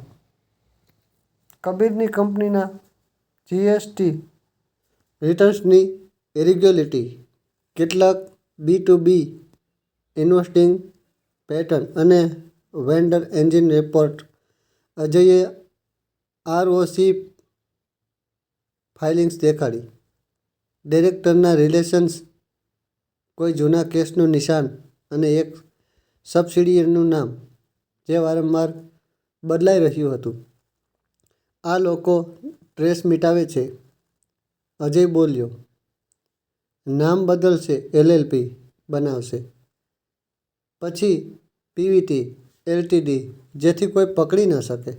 કબીરની કંપનીના જીએસટી રિટર્ન્સની ઇરેગ્યુલારિટી, કેટલાક B2B ઇન્વેસ્ટિંગ પેટર્ન અને વેન્ડર એન્જિન રિપોર્ટ. અજયે ROC ફાઇલિંગ્સ દેખાડી. ડિરેક્ટરના રિલેશન્સ, કોઈ જૂના કેસનું નિશાન અને એક સબસિડિયરીનું નામ જે વારંવાર બદલાઈ રહ્યું હતું. આ લોકો ટ્રેસ મિટાવે છે, અજય બોલ્યો. નામ બદલશે, LLP બનાવશે, પછી પીવીટી LTD, જેથી કોઈ પકડી ન શકે.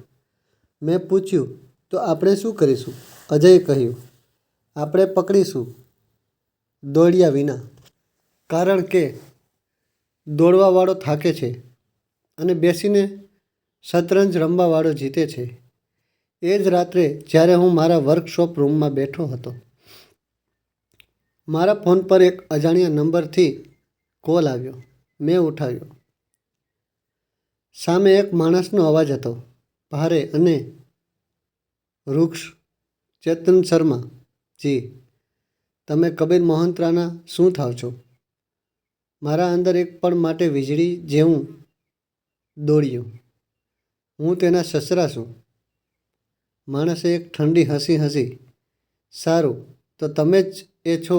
મેં પૂછ્યું, તો આપણે શું કરીશું? અજયે કહ્યું, આપણે પકડીશું, દોડ્યા વિના. કારણ કે દોડવાવાળો થાકે છે અને બેસીને શતરંજ રમવાવાળો જીતે છે. એ જ રાત્રે જ્યારે હું મારા વર્કશોપ રૂમમાં બેઠો હતો, મારા ફોન પર એક અજાણ્યા નંબરથી કોલ આવ્યો. મેં ઉઠાવ્યો. સામે એક માણસનો અવાજ હતો, ભારે અને વૃક્ષ. ચેતન શર્મા, જી. તમે કબીર મોહન્ત્રાના શું થાવ છો? મારા અંદર એક પળ માટે વીજળી જેવું દોડ્યું. હું તેના સસરા છું. માણસે એક ઠંડી હસી હસી. સારું, તો તમે જ એ છો.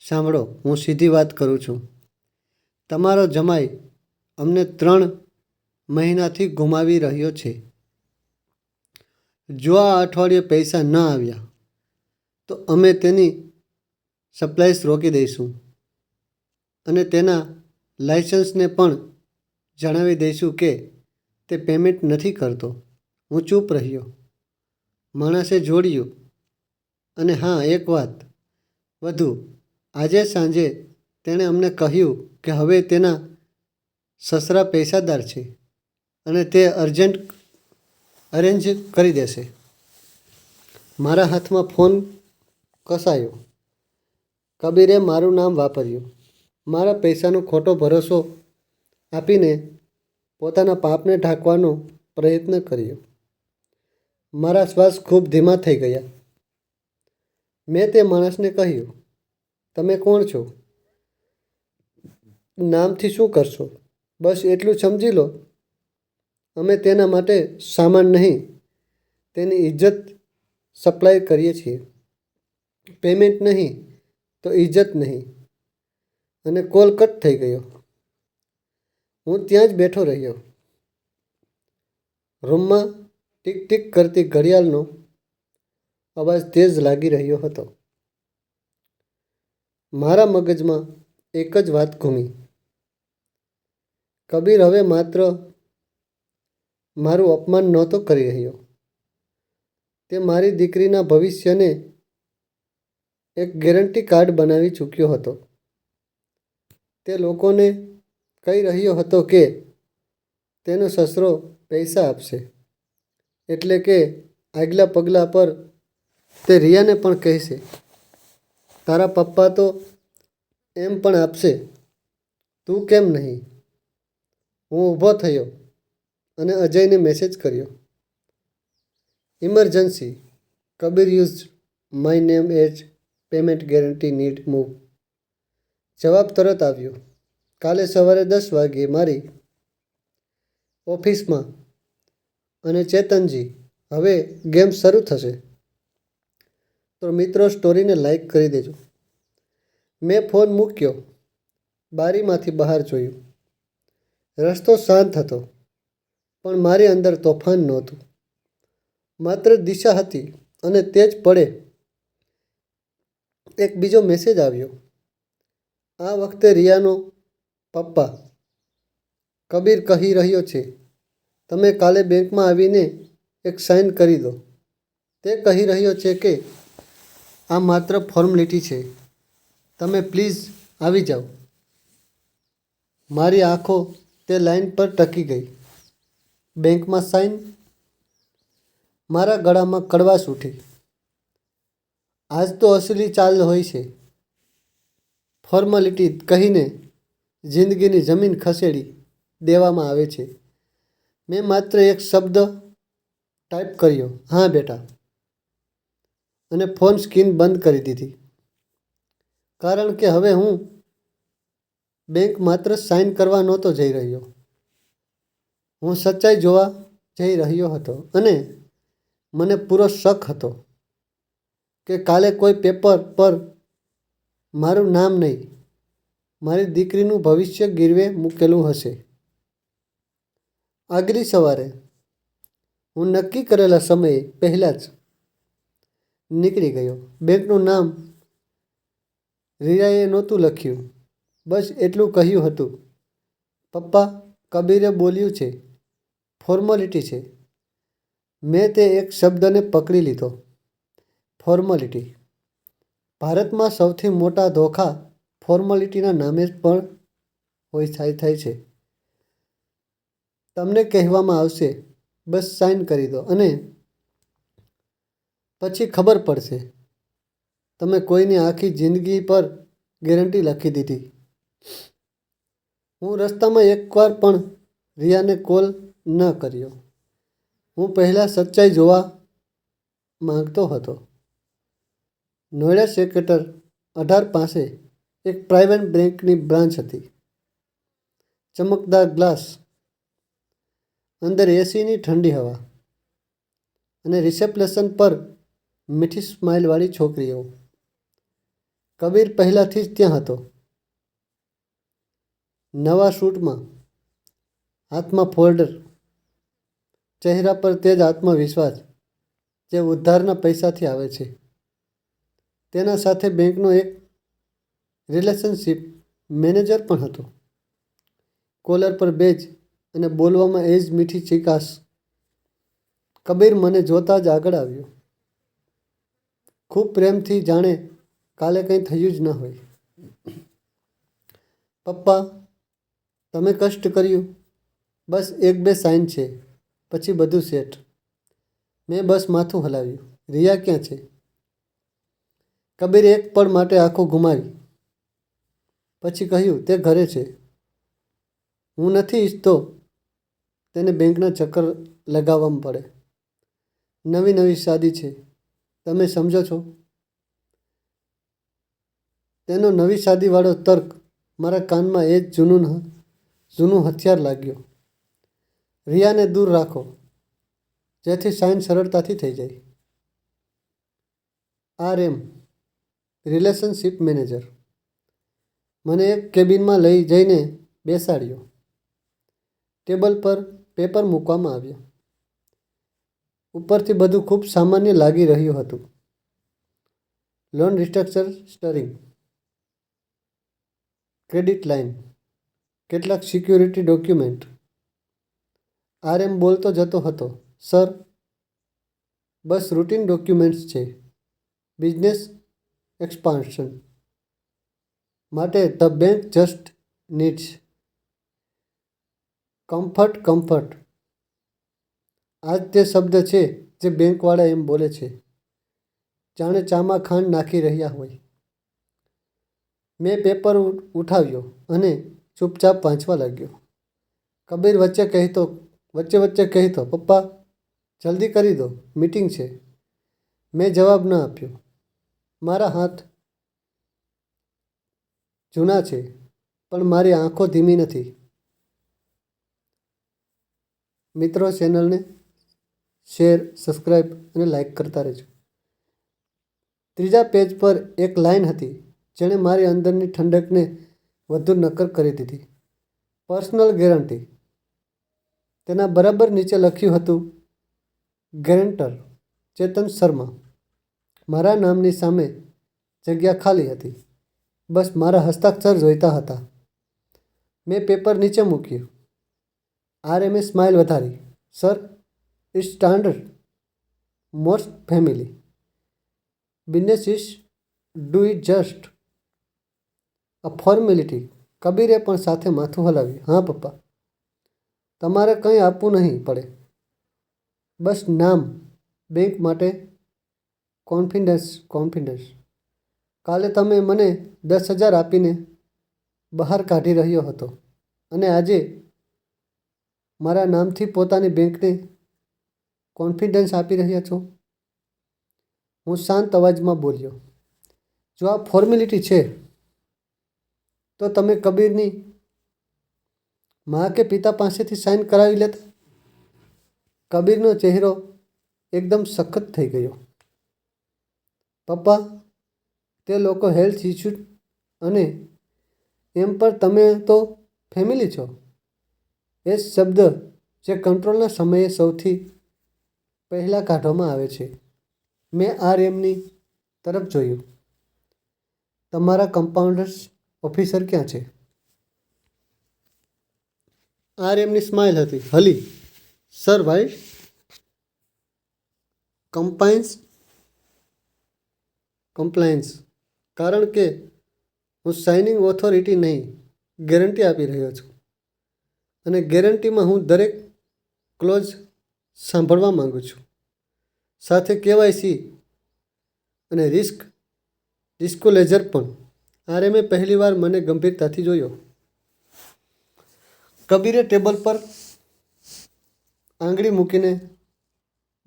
સાંભળો, હું સીધી વાત કરું છું. તમારો જમાઈ અમને 3 મહિનાથી ગુમાવી રહ્યો છે. જો આ અઠવાડિયે પૈસા ન આવ્યા તો અમે તેની સપ્લાયસ રોકી દઈશું અને તેના લાયસન્સને પણ જણાવી દઈશું કે તે પેમેન્ટ નથી કરતો. હું ચૂપ રહ્યો. માણસે જોડ્યું, અને હા, એક વાત વધુ. આજે સાંજે તેણે અમને કહ્યું કે હવે તેના સસરા પૈસાદાર છે અને તે અર્જન્ટ અરેન્જ કરી દેશે. મારા હાથમાં ફોન કસાયો. કબીરે મારું નામ વાપર્યું. મારા પૈસાનો ખોટો ભરોસો આપીને પોતાના પાપને ઢાંકવાનો પ્રયત્ન કર્યો. મારા શ્વાસ ખૂબ ધીમા થઈ ગયા. મેં તે માણસને કહ્યું, તમે કોણ છો? નામથી શું કરશો? બસ એટલું સમજી લો. અમે તેના માટે સામાન નહીં, તેની ઇજ્જત સપ્લાય કરીએ છીએ. પેમેન્ટ નહીં તો ઇજ્જત નહીં. અને કોલ કટ થઈ ગયો. હું ત્યાં જ બેઠો રહ્યો. રૂમમાં ટીક ટીક કરતી ઘડિયાળનો અવાજ તેજ લાગી રહ્યો હતો. મારા મગજમાં એક જ વાત ઘૂમી. કબીર હવે માત્ર મારું અપમાન નહોતો કરી રહ્યો, તે મારી દીકરીના ભવિષ્યને એક ગેરંટી કાર્ડ બનાવી ચૂક્યો હતો. તે લોકોને કહી રહ્યો હતો કે તેનો સસરો પૈસા આપશે, એટલે કે આગલા પગલા પર તે રિયાને પણ કહેશે, તારા પપ્પા તો એમ પણ આપશે, તું કેમ નહીં? હું ઊભો થયો અને અજયને મેસેજ કર્યો. Emergency. Kabir use my name as payment guarantee need move. જવાબ તરત આવ્યો. કાલે સવારે 10 વાગ્યે મારી ઓફિસમાં. અને ચેતનજી, હવે ગેમ શરૂ થશે. તો મિત્રો સ્ટોરીને લાઈક કરી દેજો. મેં ફોન મૂક્યો, બારીમાંથી બહાર જોયું. રસ્તો શાંત હતો, પણ મારી અંદર તોફાન નહોતું. માત્ર દિશા હતી અને તે જ પળે એક બીજો મેસેજ આવ્યો. આ વખતે રિયાનો પપ્પા. કબીર કહી રહ્યો છે, તમે કાલે બેંકમાં આવીને એક સાઇન કરી દો. તે કહી રહ્યો છે કે આ માત્ર ફોર્માલિટી છે, તમે પ્લીઝ આવી જાઓ. મારી આંખો તે લાઈન પર ટકી ગઈ. બેંકમાં સાઇન? મારા ગળામાં કડવાશ ઉઠી. આજ તો અસલી ચાલ હોય છે. ફોર્માલિટી કહીને જિંદગીની જમીન ખસેડી દેવામાં આવે છે. મેં માત્ર એક શબ્દ ટાઈપ કર્યો, હા બેટા, અને ફોન સ્ક્રીન બંધ કરી દીધી. કારણ કે હવે હું બેંક માત્ર સાઇન કરવા નહોતો જઈ રહ્યો. હું સચ્ચાઈ જોવા જઈ રહ્યો હતો અને મને પૂરો શક હતો કે કાલે કોઈ પેપર પર મારું નામ નહીં, મારી દીકરીનું ભવિષ્ય ગીરવે મૂકેલું હશે. આગલી સવારે હું નક્કી કરેલા સમયે પહેલાં જ નીકળી ગયો. બેંકનું નામ રિયાએ નહોતું લખ્યું, બસ એટલું કહ્યું હતું, પપ્પા, કબીરે બોલ્યું છે, ફોર્માલિટી છે. મેં તે એક શબ્દને પકડી લીધો, ફોર્માલિટી. ભારતમાં સૌથી મોટા ધોખા ફોર્માલિટીના નામે જ પણ થાય છે. તમને કહેવામાં આવશે, બસ સાઇન કરી દો અને પછી ખબર પડશે તમે કોઈની આખી જિંદગી પર ગેરંટી લખી દીધી. હું રસ્તામાં એકવાર પણ રિયાને કોલ ન કર્યો. હું પહેલાં સચ્ચાઈ જોવા માંગતો હતો. નોઈડા સેક્ટર 18 પાસે એક પ્રાઇવેટ બેંકની બ્રાન્ચ હતી. ચમકદાર ગ્લાસ, અંદર એસીની ઠંડી હવા અને રિસેપ્શન પર મીઠી સ્માઇલવાળી છોકરીઓ. કબીર પહેલાંથી જ ત્યાં હતો. નવા સૂટમાં, હાથમાં ફોલ્ડર, ચહેરા પર તે જ આત્મવિશ્વાસ જે ઉધારના પૈસાથી આવે છે. તેના સાથે બેંકનો એક રિલેશનશિપ મેનેજર પણ હતો. કોલર પર બેજ અને બોલવામાં એ જ મીઠી ચીકાશ. કબીર મને જોતા જ આગળ આવ્યો, ખૂબ પ્રેમથી, જાણે કાલે કંઈ થયું જ ન હોય. પપ્પા, તમે કષ્ટ કર્યું, બસ એક બે સાઇન છે, પછી બધું સેટ. મેં બસ માથું હલાવ્યું. રિયા ક્યાં છે? કબીરે એક પળ માટે આંખો ઘુમાવી, પછી કહ્યું, તે ઘરે છે. હું નથી ઈચ્છતો તેને બેંકના ચક્કર લગાવવામાં પડે. નવી નવી શાદી છે, તમે સમજો છો? તેનો નવી શાદીવાળો તર્ક મારા કાનમાં એ જ જૂનું હથિયાર લાગ્યો. રિયાને દૂર રાખો, જેથી સાઇન સરળતાથી થઈ જાય. RM, relationship manager. મને એક કેબિનમાં લઈ જઈને બેસાડ્યો. ટેબલ પર પેપર મૂકવામાં આવ્યા. ઉપરથી બધું ખૂબ સામાન્ય લાગી રહ્યું હતું. લોન રિસ્ટ્રક્ચરિંગ, ક્રેડિટ લાઇન, કેટલાક સિક્યુરિટી ડોક્યુમેન્ટ. RM બોલતો જતો હતો, સર, બસ રૂટીન ડોક્યુમેન્ટ્સ છે. બિઝનેસ એક્સપાન્શન માટે the bank just needs comfort. આ જ તે શબ્દ છે જે બેંકવાળા એમ બોલે છે, જાણે ચામાં ખાંડ નાખી રહ્યા હોય. મેં પેપર ઉઠાવ્યો અને ચૂપચાપ વાંચવા લાગ્યો. કબીર વચ્ચે કહેતો, પપ્પા, જલ્દી કરી દો, મીટિંગ છે. મેં જવાબ ન આપ્યો. મારા હાથ જૂના છે, પણ મારી આંખો ધીમી નથી. મિત્રો, ચેનલને શેર, સબસ્ક્રાઈબ અને લાઈક કરતા રહેજો. ત્રીજા પેજ પર એક લાઈન હતી જેણે મારી અંદરની ઠંડકને વધુ નક્કર કરી દીધી. Personal guarantee. તેના બરાબર નીચે લખ્યું હતું, ગેરેન્ટર ચેતન શર્મા. મારા નામની સામે જગ્યા ખાલી હતી. બસ મારા હસ્તાક્ષર જોઈતા હતા. મેં પેપર નીચે મૂક્યું. RMએ સ્માઇલ વધારી. Sir, it's standard, most family business is do it just a formality. કબીરે પણ સાથે માથું હલાવ્યું. હા પપ્પા, તમારે કંઈ આપવું નહીં પડે. બસ નામ, બેંક માટે કોન્ફિડન્સ. કાલે તમે મને 10,000 આપીને બહાર કાઢી રહ્યો હતો અને આજે મારા નામથી પોતાની બેંકને કોન્ફિડન્સ આપી રહ્યા છો. હું શાંત અવાજમાં બોલ્યો. જો આ ફોર્મેલિટી છે તો તમે કબીરની મા કે પિતા પાસેથી સાઇન કરાવી લેતા. કબીરનો ચહેરો એકદમ સખત થઈ ગયો. પપ્પા, તે લોકો હેલ્થ ઇસ્યુ અને એમ પણ તમે તો ફેમિલી છો. એ શબ્દ જે કંટ્રોલના સમયે સૌથી પહેલાં કાઢવામાં આવે છે. મેં RMની તરફ જોયું. તમારા કમ્પાઉન્ડર્સ ઓફિસર ક્યાં છે? RMની સ્માઇલ હતી. હલી, સર, વાઇટ કમ્પ્લાયન્સ. કારણ કે હું સાઇનિંગ ઓથોરિટી નહીં, ગેરંટી આપી રહ્યો છું. અને ગેરંટીમાં હું દરેક ક્લોઝ સાંભળવા માંગુ છું. સાથે KYC અને ડિસ્ક્લોઝર પણ. RMએ પહેલીવાર મને ગંભીરતાથી જોયો. કબીરે ટેબલ પર આંગળી મૂકીને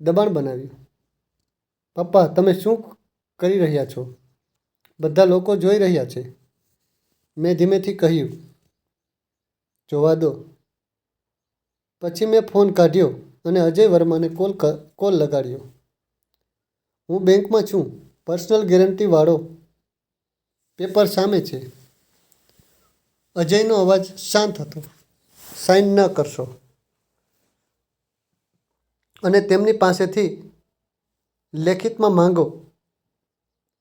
દબાણ બનાવ્યું. પપ્પા, તમે શું કરી રહ્યા છો? બધા લોકો જોઈ રહ્યા છે. મેં ધીમેથી કહ્યું. જોવા દો. પછી મેં ફોન કાઢ્યો અને અજય વર્માને કોલ લગાડ્યો. હું બેંકમાં છું. પર્સનલ ગેરંટીવાળો પેપર સામે છે. અજયનો અવાજ શાંત હતો. સાઇન ન કરશો. અને તેમની પાસેથી લેખિતમાં માંગો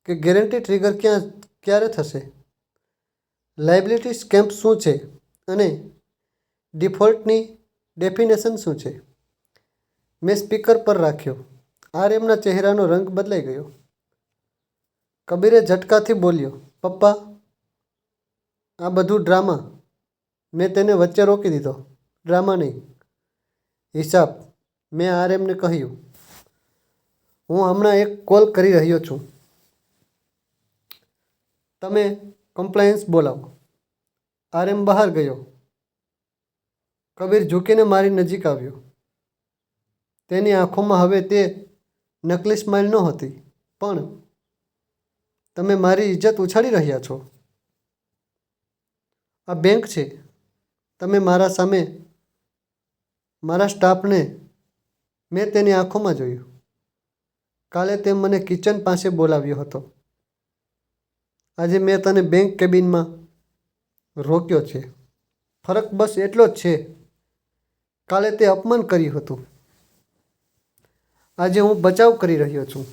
કે ગેરંટી ટ્રિગર ક્યારે થશે, લાયબિલિટી સ્કેમ્પ શું છે અને ડિફોલ્ટની ડેફિનેશન શું છે. મેં સ્પીકર પર રાખ્યો. RMના ચહેરાનો રંગ બદલાઈ ગયો. કબીરે ઝટકાથી બોલ્યો. પપ્પા, આ બધું ડ્રામા. મેં તેને વચ્ચે રોકી દીધો. ડ્રામા નહીં, હિસાબ, મેં RMને કહ્યું. હું હમણાં એક કોલ કરી રહ્યો છું. તમે કમ્પ્લાયન્સ બોલાવો. RM બહાર ગયો. કબીર ઝૂકીને મારી નજીક આવ્યો. તેની આંખોમાં હવે તે નકલી સ્માઇલ નહોતી, પણ તમે મારી ઇજ્જત ઉછાળી રહ્યા છો. આ બેંક છે. તમે મારા સામે મારા સ્ટાફને. મેં તેની આંખોમાં જોયું. કાલે તે મને કિચન પાસે બોલાવ્યો હતો. આજે મેં તને બેંક કેબિનમાં રોક્યો છે. ફરક બસ એટલો જ છે. કાલે તે અપમાન કર્યું હતું. આજે હું બચાવ કરી રહ્યો છું.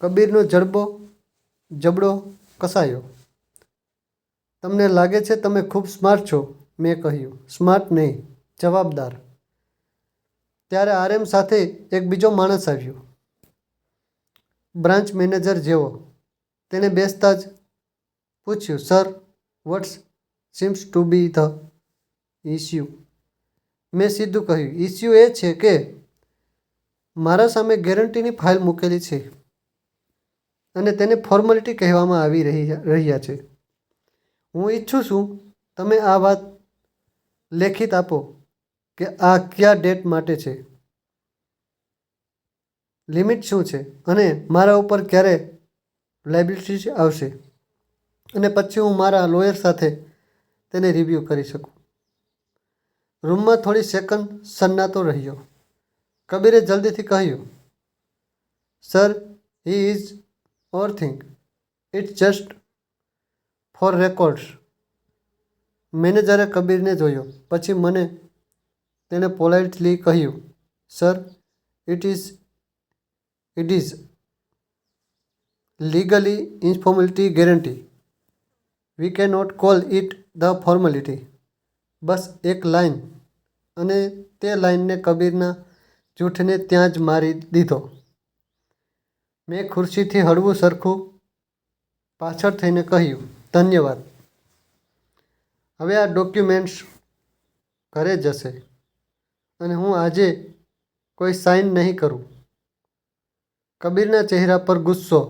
કબીરનો જબડો કસાયો. તમને લાગે છે તમે ખૂબ સ્માર્ટ છો, મેં કહ્યું. સ્માર્ટ નહીં, જવાબદાર. ત્યારે RM સાથે એક બીજો માણસ આવ્યો. બ્રાન્ચ મેનેજર જેવો. તેણે બેસતા જ પૂછ્યું, sir, what seems to be the issue? મેં સીધું કહ્યું, ઇસ્યુ એ છે કે મારા સામે ગેરંટીની ફાઇલ મૂકેલી છે અને તેને ફોર્માલિટી કહેવામાં આવી રહ્યા છે. હું ઈચ્છું છું તમે આ વાત લેખિત આપો કે આ કયા ડેટ માટે છે, લિમિટ શું છે અને મારા ઉપર ક્યારે લાયબિલિટી આવશે, અને પછી હું મારા લોયર સાથે તેને રિવ્યૂ કરી શકું. રૂમમાં થોડી સેકન્ડ સન્નાટો રહ્યો. કબીરે જલ્દીથી કહ્યું, sir, he is overthink it's just for records. મેનેજરે કબીરને જોયો. પછી મને તેણે પોલાઇટલી કહ્યું, sir, it is legally informality guarantee. We can not call it the formality. બસ એક લાઇન, અને તે લાઇનને કબીરના જૂઠને ત્યાં જ મારી દીધો. મેં ખુરશીથી હળવું સરખું પાછળ થઈને કહ્યું, ધન્યવાદ. હવે આ ડોક્યુમેન્ટ્સ ઘરે જશે, અને હું આજે કોઈ સાઇન નહીં કરું. કબીરના ચહેરા પર ગુસ્સો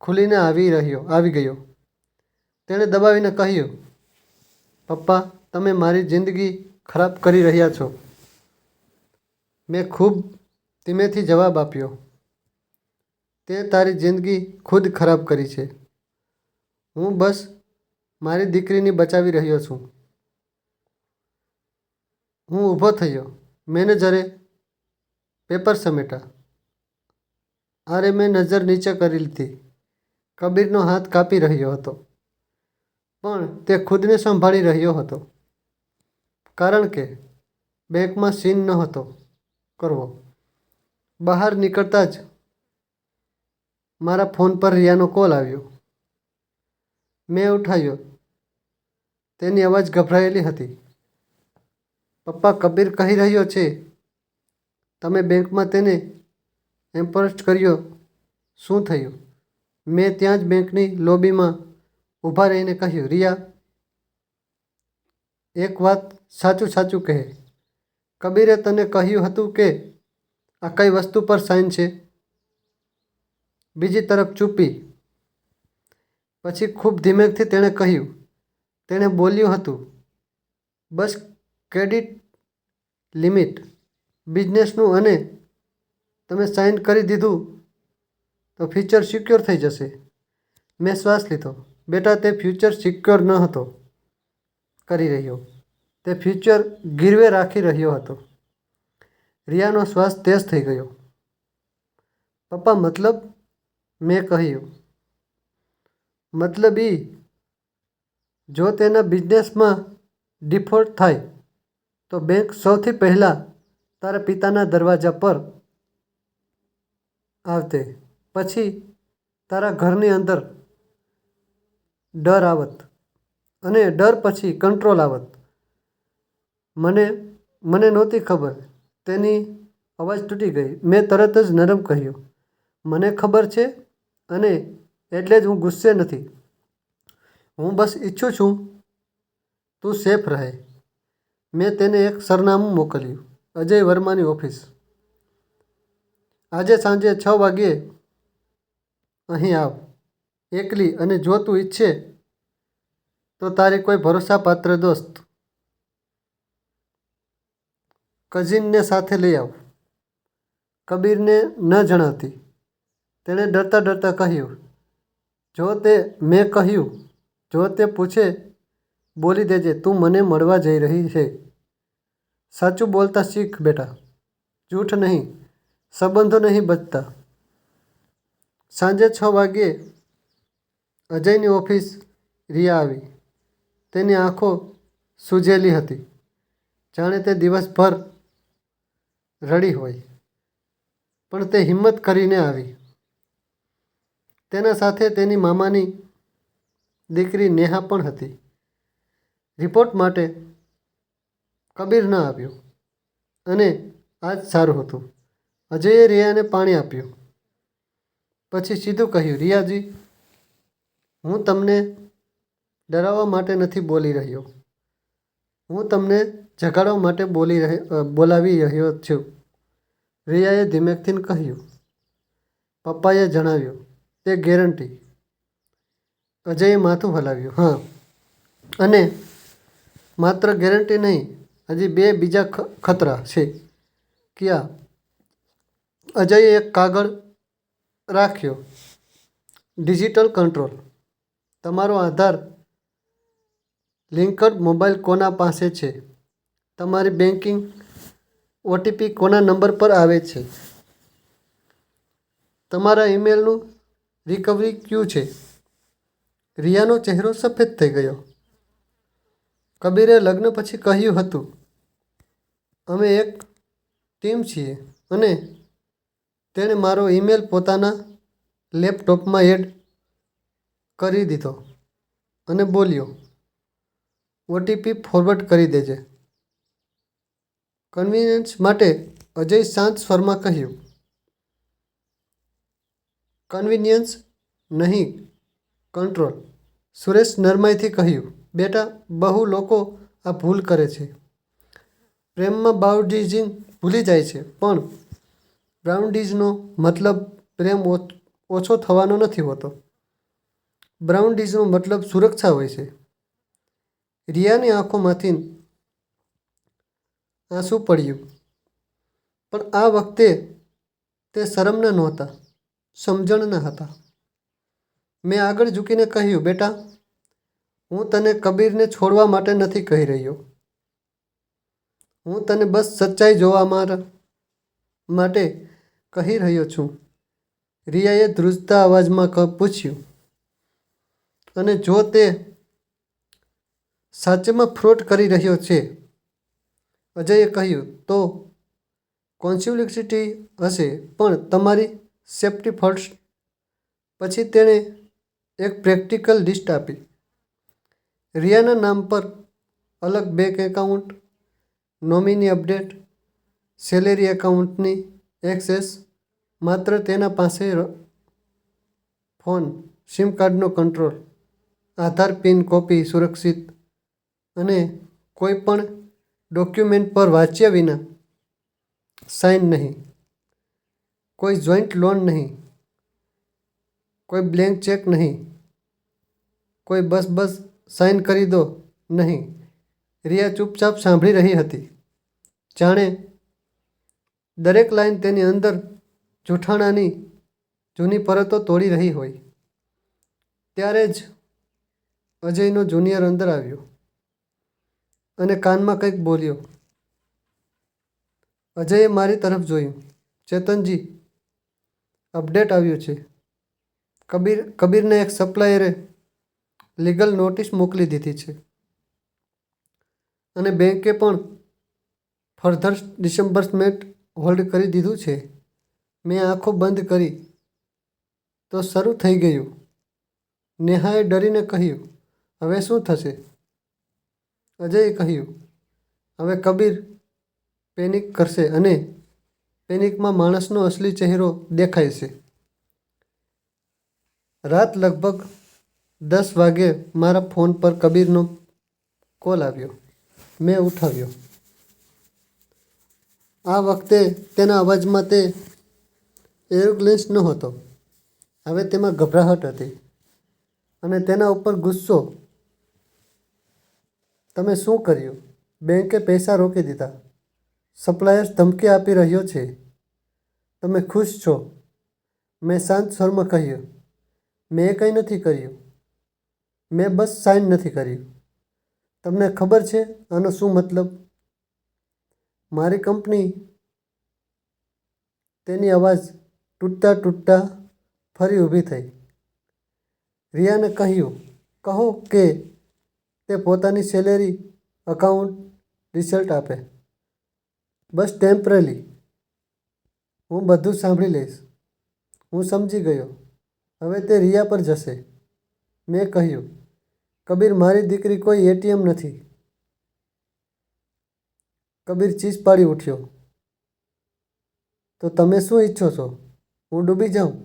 ખુલીને આવી ગયો. તેણે દબાવીને કહ્યું, પપ્પા, તમે મારી જિંદગી ખરાબ કરી રહ્યા છો. મેં ખૂબ ધીમેથી જવાબ આપ્યો, તે તારી જિંદગી ખુદ ખરાબ કરી છે. હું બસ મારી દીકરીને બચાવી રહ્યો છું. હું ઊભો થયો. મેનેજરે પેપર સમેટા. આરે મેં નજર નીચે કરી લીધી. કબીરનો હાથ કાપી રહ્યો હતો, પણ તે ખુદને સંભાળી રહ્યો હતો, કારણ કે બેંકમાં સીન નહોતો કરવો. બહાર નીકળતા જ મારા ફોન પર રિયાનો કોલ આવ્યો. મેં ઉઠાવ્યો. તેની અવાજ ગભરાયેલી હતી. પપ્પા, કબીર કહી રહ્યો છે તમે બેંકમાં તેને એમ્બસ્ટ કર્યો. શું થયું? મેં ત્યાં જ બેંકની લોબીમાં ઊભા રહીને કહ્યું, રિયા, એક વાત સાચું સાચું કહે. કબીરે તને કહ્યું હતું કે આ કઈ વસ્તુ પર સાઇન છે? બીજી તરફ ચૂપી. પછી ખૂબ ધીમેથી તેણે કહ્યું, તેણે બોલ્યું હતું, બસ ક્રેડિટ લિમિટ બિઝનેસનું, અને તમે સાઇન કરી દીધું તો ફ્યુચર સિક્યોર થઈ જશે. મેં શ્વાસ લીધો. બેટા, તે ફ્યુચર સિક્યોર ન હતો કરી રહ્યો, તે ફ્યુચર ગીરવે રાખી રહ્યો હતો. રિયાનો શ્વાસ તેજ થઈ ગયો. પપ્પા, મતલબ? મેં કહ્યું, મતલબ જો તેના બિઝનેસમાં ડિફોલ્ટ થાય તો બેંક સૌથી પહેલાં તારા પિતાના દરવાજા પર આવતે. પછી તારા ઘરની અંદર ડર આવત, અને ડર પછી કંટ્રોલ આવત. મને નહોતી ખબર. તેની અવાજ તૂટી ગઈ. મેં તરત જ નરમ કહ્યું, મને ખબર છે, અને એટલે જ હું ગુસ્સે નથી. હું બસ ઈચ્છું છું તું સેફ રહે. મેં તેને એક સરનામું મોકલ્યું, અજય વર્માની ઓફિસ. આજે સાંજે 6 વાગ્યે અહીં આવ, એકલી, અને જો તું ઈચ્છે તો તારી કોઈ ભરોસાપાત્ર દોસ્ત, કઝિનને સાથે લઈ આવ. કબીરને ન જણાવતી. તેણે ડરતા ડરતા કહ્યું, મેં કહ્યું, જો તે પૂછે બોલી દેજે તું મને મળવા જઈ રહી છે. સાચું બોલતા શીખ બેટા. જૂઠ નહીં. સંબંધો નહીં બચતા. સાંજે 6 વાગ્યે અજયની ઓફિસ રિયા આવી. તેની આંખો સૂજેલી હતી, જાણે તે દિવસભર રડી હોય, પણ તે હિંમત કરીને આવી. તેના સાથે તેની મામાની દીકરી નેહા પણ હતી. રિપોર્ટ માટે કબીર ન આવ્યો, અને આ જ સારું હતું. અજયે રિયાને પાણી આપ્યું. પછી સીધું કહ્યું, રિયાજી, હું તમને ડરાવવા માટે નથી બોલી રહ્યો. હું તમને જગાડવા માટે બોલાવી રહ્યો છું. રિયાએ ધીમેથી કહ્યું. પપ્પાએ જણાવ્યું, તે ગેરંટી? અજયે માથું હલાવ્યું. હા, અને માત્ર ગેરંટી નહીં, હજી 2 બીજા ખતરા છે. ક્યાં? અજયે એક કાગળ રાખ્યો. Digital control. તમારો આધાર લિંકડ મોબાઈલ કોના પાસે છે? તમારી બેન્કિંગ ઓટીપી કોના નંબર પર આવે છે? તમારા ઈમેલનું રિકવરી ક્યુ છે? રિયાનો ચહેરો સફેદ થઈ ગયો. કબીરે લગ્ન પછી કહ્યું હતું, અમે એક ટીમ છીએ અને તેણે મારો ઈમેલ પોતાના લેપટોપમાં એડ કરી દીધો અને બોલ્યો, ઓટીપી ફોરવર્ડ કરી દેજે. કન્વીનિયન્સ માટે અજય શાંત સ્વરમાં કહ્યું, કન્વીનિયન્સ નહીં, કંટ્રોલ. સુરેશ નરમાઈથી કહ્યું, બેટા, બહુ લોકો આ ભૂલ કરે છે. પ્રેમમાં બાઉન્ડ્રીઝિંગ ભૂલી જાય છે, પણ બાઉન્ડ્રીઝનો મતલબ પ્રેમ ઓછો થવાનો નથી હોતો. બાઉન્ડ્રીઝનો મતલબ સુરક્ષા હોય છે. રિયાની આંખોમાંથી આંસુ પડ્યું, પણ આ વખતે તે શરમના નહોતા, સમજણના હતા. મેં આગળ ઝૂકીને કહ્યું, બેટા, હું તને કબીરને છોડવા માટે નથી કહી રહ્યો. હું તને બસ સચ્ચાઈ જોવા માટે કહી રહ્યો છું. રિયાએ ધ્રુજતા અવાજમાં પૂછ્યું, અને જો તે સાચેમાં ફ્રોડ કરી રહ્યો છે? અજયે કહ્યું, તો કોન્સિક્વન્સિટી હશે, પણ તમારી સેફ્ટી ફર્સ્ટ. પછી તેણે એક પ્રેક્ટિકલ લિસ્ટ આપી. રિયાના નામ પર અલગ bank account, nominee update, salary એકાઉન્ટની એક્સેસ, માત્ર તેના પાસે ફોન, સિમ કાર્ડનો કંટ્રોલ, આધાર પિન કોપી સુરક્ષિત, અને કોઈ પણ ડોક્યુમેન્ટ પર વાંચ્યા વિના સાઇન નહીં. કોઈ જોઈન્ટ લોન નહીં, કોઈ બ્લેન્ક ચેક નહીં, કોઈ બસ સાઇન કરી દો નહીં. રિયા ચૂપચાપ સાંભળી રહી હતી, જાણે દરેક લાઈન તેની અંદર જૂઠાણાની જૂની પરતો તોડી રહી હોય. ત્યારે જ અજયનો જુનિયર અંદર આવ્યો અને કાનમાં કંઈક બોલ્યો. અજયે મારી તરફ જોયું. ચેતનજી, અપડેટ આવ્યું છે. કબીરને એક સપ્લાયરે લીગલ નોટિસ મોકલી દીધી છે અને બેંકે પણ ફર્ધર ડિસબર્સમેન્ટ હોલ્ડ કરી દીધું છે. મેં આંખો બંધ કરી તો શરૂ થઈ ગયું. નેહાએ ડરીને કહ્યું, હવે શું થશે? અજયે કહ્યું, હવે કબીર પેનિક કરશે અને પેનિકમાં માણસનો અસલી ચહેરો દેખાય છે. રાત લગભગ 10 વાગે મારા ફોન પર કબીરનો કોલ આવ્યો. મેં ઉઠાવ્યો. આ વખતે તેના અવાજમાં તે એરોગન્સ નહોતો. હવે તેમાં ગભરાહટ હતી અને તેના ઉપર ગુસ્સો. તમે શું કર્યું? બેંકે પૈસા રોકી દીધા. સપ્લાયર્સ ધમકી આપી રહ્યો છે. તમે ખુશ છો? મેં શાંત સ્વરમાં કહ્યું, મેં કંઈ નથી કર્યું. મેં બસ સાઇન નથી કર્યું. તમને ખબર છે આનો શું મતલબ? મારી કંપની. તેની અવાજ તૂટતા ફરી ઊભી થઈ. રિયાને કહ્યું, કહો કે તે પોતાની સેલેરી અકાઉન્ટ રિઝલ્ટ આપે. બસ ટેમ્પરરી. હું બધું સાંભળી લઈશ. હું સમજી ગયો. હવે તે રિયા પર જશે. મેં કહ્યું, કબીર, મારી દીકરી કોઈ એટીએમ નથી. કબીર ચીસ પાડી ઉઠ્યો. તો તમે શું ઈચ્છો છો? હું ડૂબી જાઉં?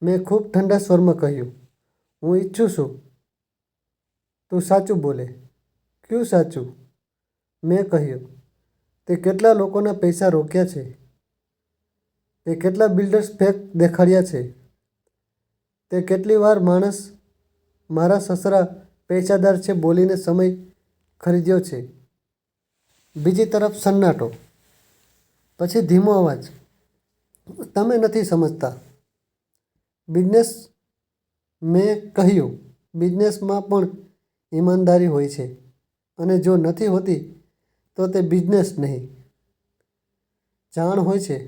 મેં ખૂબ ઠંડા સ્વરમાં કહ્યું, હું ઈચ્છું છું તું સાચું બોલે. ક્યું સાચું? મેં કહ્યું, તે કેટલા લોકોના પૈસા રોક્યા છે? તે કેટલા બિલ્ડર્સ ફેક દેખાડ્યા છે? તે કેટલી વાર મારા સસરા પૈસાદાર છે બોલીને સમય ખરીદ્યો છે? બીજી તરફ સન્નાટો. પછી ધીમો અવાજ, તમે નથી સમજતા. બિઝનેસ. મેં કહ્યું, બિઝનેસમાં પણ ઈમાનદારી હોય છે, અને જો નથી હોતી તો તે બિઝનેસ નહીં. જાણ હોય છે.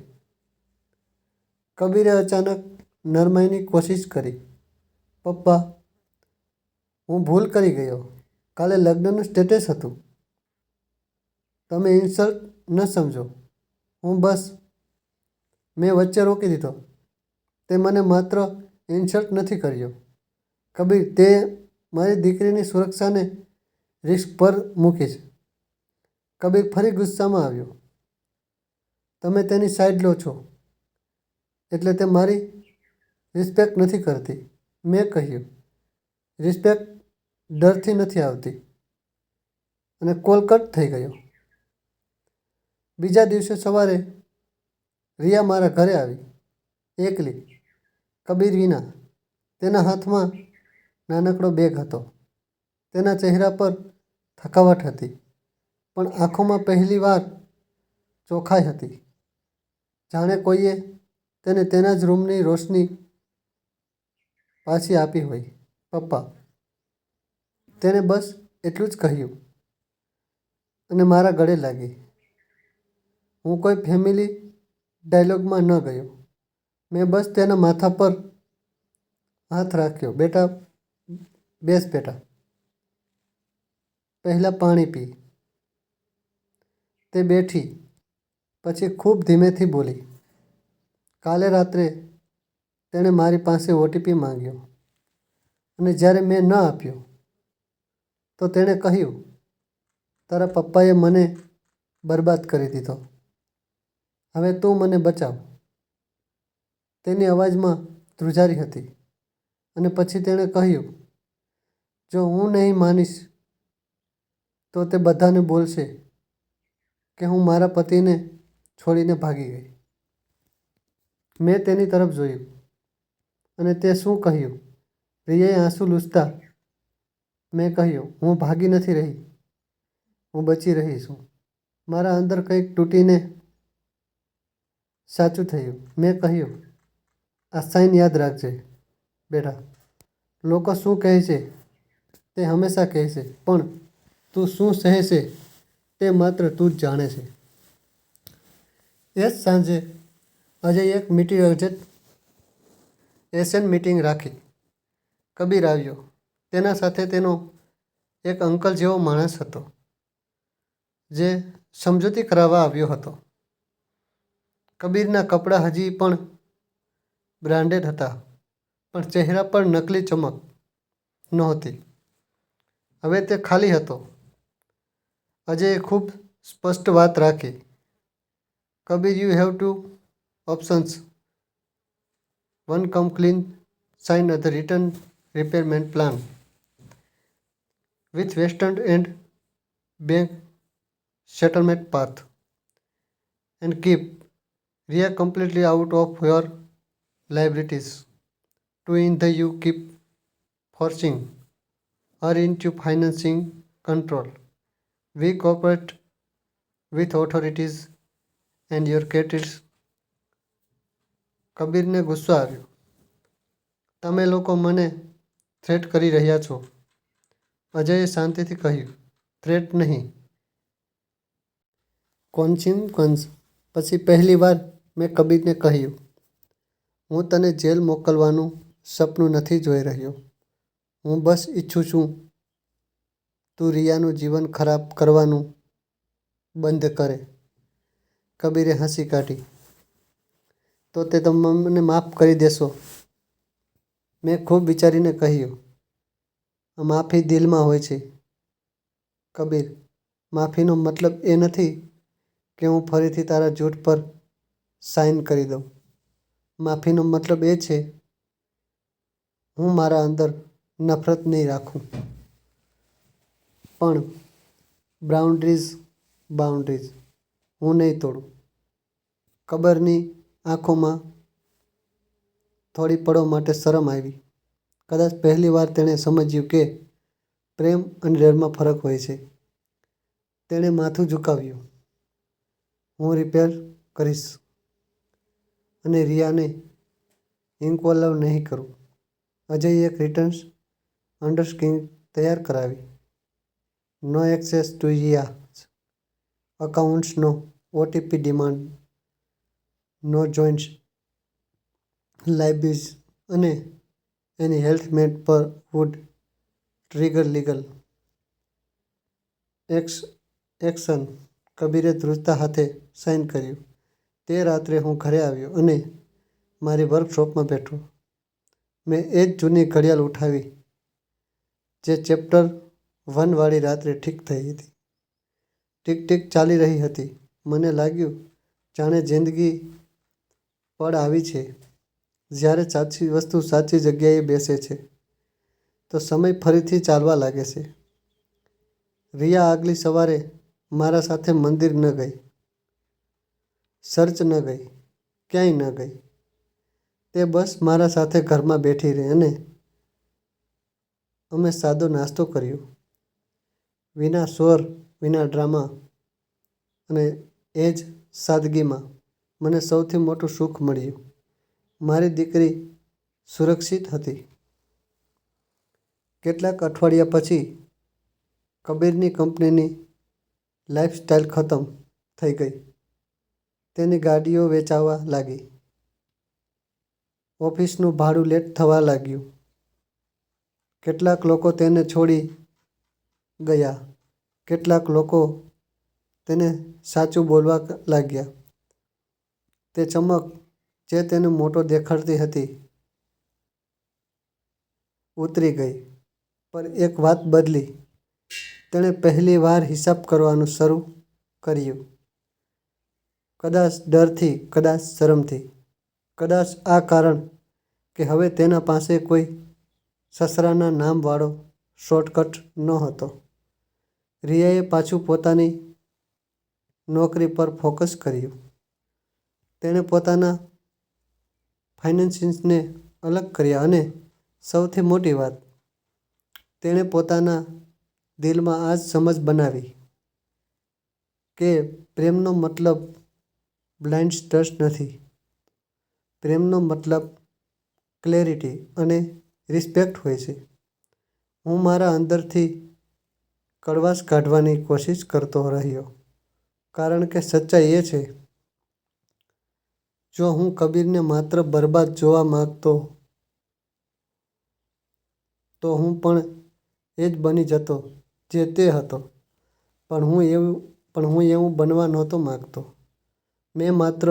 કબીરે અચાનક નરમાઈની કોશિશ કરી. પપ્પા, હું ભૂલ કરી ગયો. કાલે લગ્નનું સ્ટેટસ હતું. તમે ઇન્સલ્ટ ન સમજો. મેં વચ્ચે રોકી દીધો. તે મને માત્ર ઇન્સલ્ટ નથી કર્યો. કબીર, તે મારી દીકરીની સુરક્ષાને રિસ્ક પર મૂકી છે. કબીર ફરી ગુસ્સામાં આવ્યો. તમે તેની સાઈડ લો છો એટલે તે મારી રિસ્પેક્ટ નથી કરતી. મેં કહ્યું, રિસ્પેક્ટ ડરથી નથી આવતી. અને કોલ કટ થઈ ગયો. બીજા દિવસે સવારે રિયા મારા ઘરે આવી. એકલી, કબીર વિના. તેના હાથમાં નાનકડો બેગ હતો. તેના ચહેરા પર થકાવટ હતી, પણ આંખોમાં પહેલી વાર ચોખાઈ હતી. જાણે કોઈએ તેને તેના જ રૂમની રોશની પાછી આપી હોય. પપ્પા, તેણે બસ એટલું જ કહ્યું અને મારા ગળે લાગી. હું કોઈ ફેમિલી ડાયલોગમાં ન ગયો. મેં બસ તેના માથા પર હાથ રાખ્યો. બેટા, બેસ બેટા. પહેલાં પાણી પી. તે બેઠી. પછી ખૂબ ધીમેથી બોલી. કાલે રાત્રે તેણે મારી પાસે ઓટીપી માંગ્યો અને જ્યારે મેં ન આપ્યો તો તેણે કહ્યું, તારા પપ્પાએ મને બરબાદ કરી દીધો. હવે તું મને બચાવ. તેની અવાજમાં ધ્રુજારી હતી. અને પછી તેણે કહ્યું, જો હું નહીં માનીશ તો તે બધાને બોલશે કે હું મારા પતિને છોડીને ભાગી ગઈ. મેં તેની તરફ જોયું અને તે શું કહ્યું? રિયાએ આંસુ લૂછતા મેં કહ્યું, હું ભાગી નથી રહી, હું બચી રહી છું. મારા અંદર કંઈક તૂટીને સાચું થયું. મેં કહ્યું, આ સાઈન યાદ રાખજે બેટા. લોકો શું કહે છે તે હંમેશા કહેશે, પણ તું શું સહે છે તે માત્ર તું જ જાણે છે. એ જ સાંજે અજયે એક એશિયન મીટિંગ રાખી. કબીર આવ્યો. તેના સાથે તેનો એક અંકલ જેવો માણસ હતો જે સમજૂતી કરાવવા આવ્યો હતો. કબીરના કપડાં હજી પણ બ્રાન્ડેડ હતા, પણ ચહેરા પર નકલી ચમક નહોતી. હવે તે ખાલી હતો. અજયે ખૂબ સ્પષ્ટ વાત રાખી. Kabir, you have two options. One come clean sign the return repayment plan with western and bank settlement path and keep Ria completely out of your liabilities. To in the you keep forcing her into financing control. We cooperate with authorities and your cat is. કબીરને ગુસ્સો આવ્યો. તમે લોકો મને threat કરી રહ્યા છો. અજયે શાંતિથી કહ્યું, થ્રેટ નહીં, કોન્સિક્વન્સ. પછી પહેલી વાર મેં કબીરને કહ્યું, હું તને જેલ મોકલવાનું સપનું નથી જોઈ રહ્યો. હું બસ ઈચ્છું છું તું રિયાનું જીવન ખરાબ કરવાનું બંધ કરે. કબીરે હસી કાઢી. તો તે તમે મને માફ કરી દેશો? મેં ખૂબ વિચારીને કહ્યું, માફી દિલમાં હોય છે. કબીર, માફીનો મતલબ એ નથી કે હું ફરીથી તારા જૂઠ પર સાઇન કરી દઉં. માફીનો મતલબ એ છે હું મારા અંદર નફરત નહીં રાખું, પણ બાઉન્ડ્રીઝ હું નહીં તોડું. કબીરની આંખોમાં થોડી પળો માટે શરમ આવી. કદાચ પહેલી વાર તેણે સમજ્યું કે પ્રેમ અને ડરમાં ફરક હોય છે. તેણે માથું ઝુકાવ્યું. હું રિપેર કરીશ અને રિયાને ઇન્વોલ્વ નહીં કરું. અજયે એક રિટર્ન અંડરસ્ટેન્ડિંગ તૈયાર કરાવી. No access to Ria's accounts, no OTP demand, no joint liabilities અને એની હેલ્થમેટ પર વુડ ટ્રિગર લીગલ એક્શન. કબીરે ધ્રુજતા હાથે સાઇન કર્યું. તે રાત્રે હું ઘરે આવ્યો અને મારી વર્કશોપમાં બેઠો. મેં એ જ જૂની ઘડિયાળ ઉઠાવી જે ચેપ્ટર 1 વાળી રાત્રે ઠીક થઈ હતી. ટીક ટીક ચાલી રહી હતી. મને લાગ્યું જાણે જિંદગી પળ આવી છે જ્યારે સાચી વસ્તુ સાચી જગ્યાએ બેસે છે તો સમય ફરીથી ચાલવા લાગે છે. રિયા આગલી સવારે મારા સાથે મંદિર ન ગઈ, ચર્ચ ન ગઈ, ક્યાંય ન ગઈ. તે બસ મારા સાથે ઘરમાં બેઠી રહી અને અમે સાદો નાસ્તો કર્યો. વિના શોર, વિના ડ્રામા. અને એ જ સાદગીમાં મને સૌથી મોટું સુખ મળ્યું. મારી દીકરી સુરક્ષિત હતી. કેટલાક અઠવાડિયા પછી કબીરની કંપનીની લાઇફસ્ટાઇલ ખતમ થઈ ગઈ. તેની ગાડીઓ વેચાવા લાગી. ઓફિસનું ભાડું લેટ થવા લાગ્યું. કેટલાક લોકો તેને છોડી ગયા. કેટલાક લોકો તેને સાચું બોલવા લાગ્યા. તે ચમક જે તેને મોટો દેખાડતી હતી ઉતરી ગઈ. પર એક વાત બદલી. તેણે પહેલી વાર હિસાબ કરવાનું શરૂ કર્યું. કદાચ ડરથી, કદાચ શરમથી, કદાચ આ કારણ કે હવે તેના પાસે કોઈ સસરાના નામવાળો શોર્ટકટ નહોતો. રિયાએ પાછું પોતાની નોકરી પર ફોકસ કર્યું. તેણે પોતાના ફાઇનાન્સિસને અલગ કર્યા અને સૌથી મોટી વાત, તેણે પોતાના દિલમાં આ સમજ બનાવી કે પ્રેમનો મતલબ બ્લાઇન્ડ ટ્રસ્ટ નથી. પ્રેમનો મતલબ ક્લેરિટી અને રિસ્પેક્ટ હોય છે. હું મારા અંદરથી કડવાશ કાઢવાની કોશિશ કરતો રહ્યો કારણ કે સચ્ચાઈ એ છે જો હું કબીરને માત્ર બરબાદ જોવા માંગતો તો હું પણ એ જ બની જતો જે તે હતો. પણ હું એવું બનવા નહોતો માંગતો. મેં માત્ર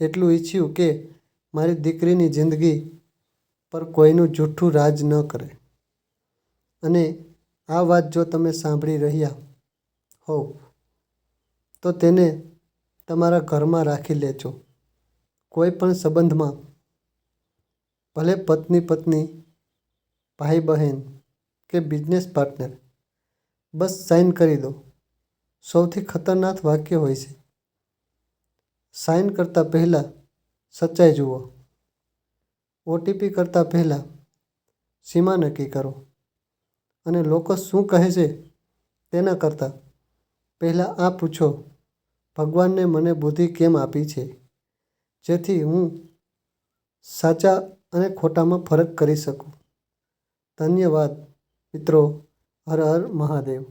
એટલું ઈચ્છ્યું કે મારી દીકરીની જિંદગી પર કોઈનું જૂઠું રાજ ન કરે. અને આ વાત જો તમે સાંભળી રહ્યા હોવ તો તેને તમારા ઘરમાં રાખી લેજો. કોઈ પણ સંબંધમાં, ભલે પત્ની પત્ની, ભાઈ બહેન કે બિઝનેસ પાર્ટનર, બસ સાઇન કરી દો. સૌથી ખતરનાક વાક્ય હોય છે. સાઇન કરતાં પહેલાં સચ્ચાઈ જુઓ. ઓટીપી કરતાં પહેલાં સીમા નક્કી કરો. અને લોકો શું કહે છે તેના કરતાં પહેલાં આ પૂછો, ભગવાનને મને બુદ્ધિ કેમ આપી છે જેથી હું સાચા અને ખોટામાં ફરક કરી શકું. ધન્યવાદ મિત્રો. હર હર મહાદેવ.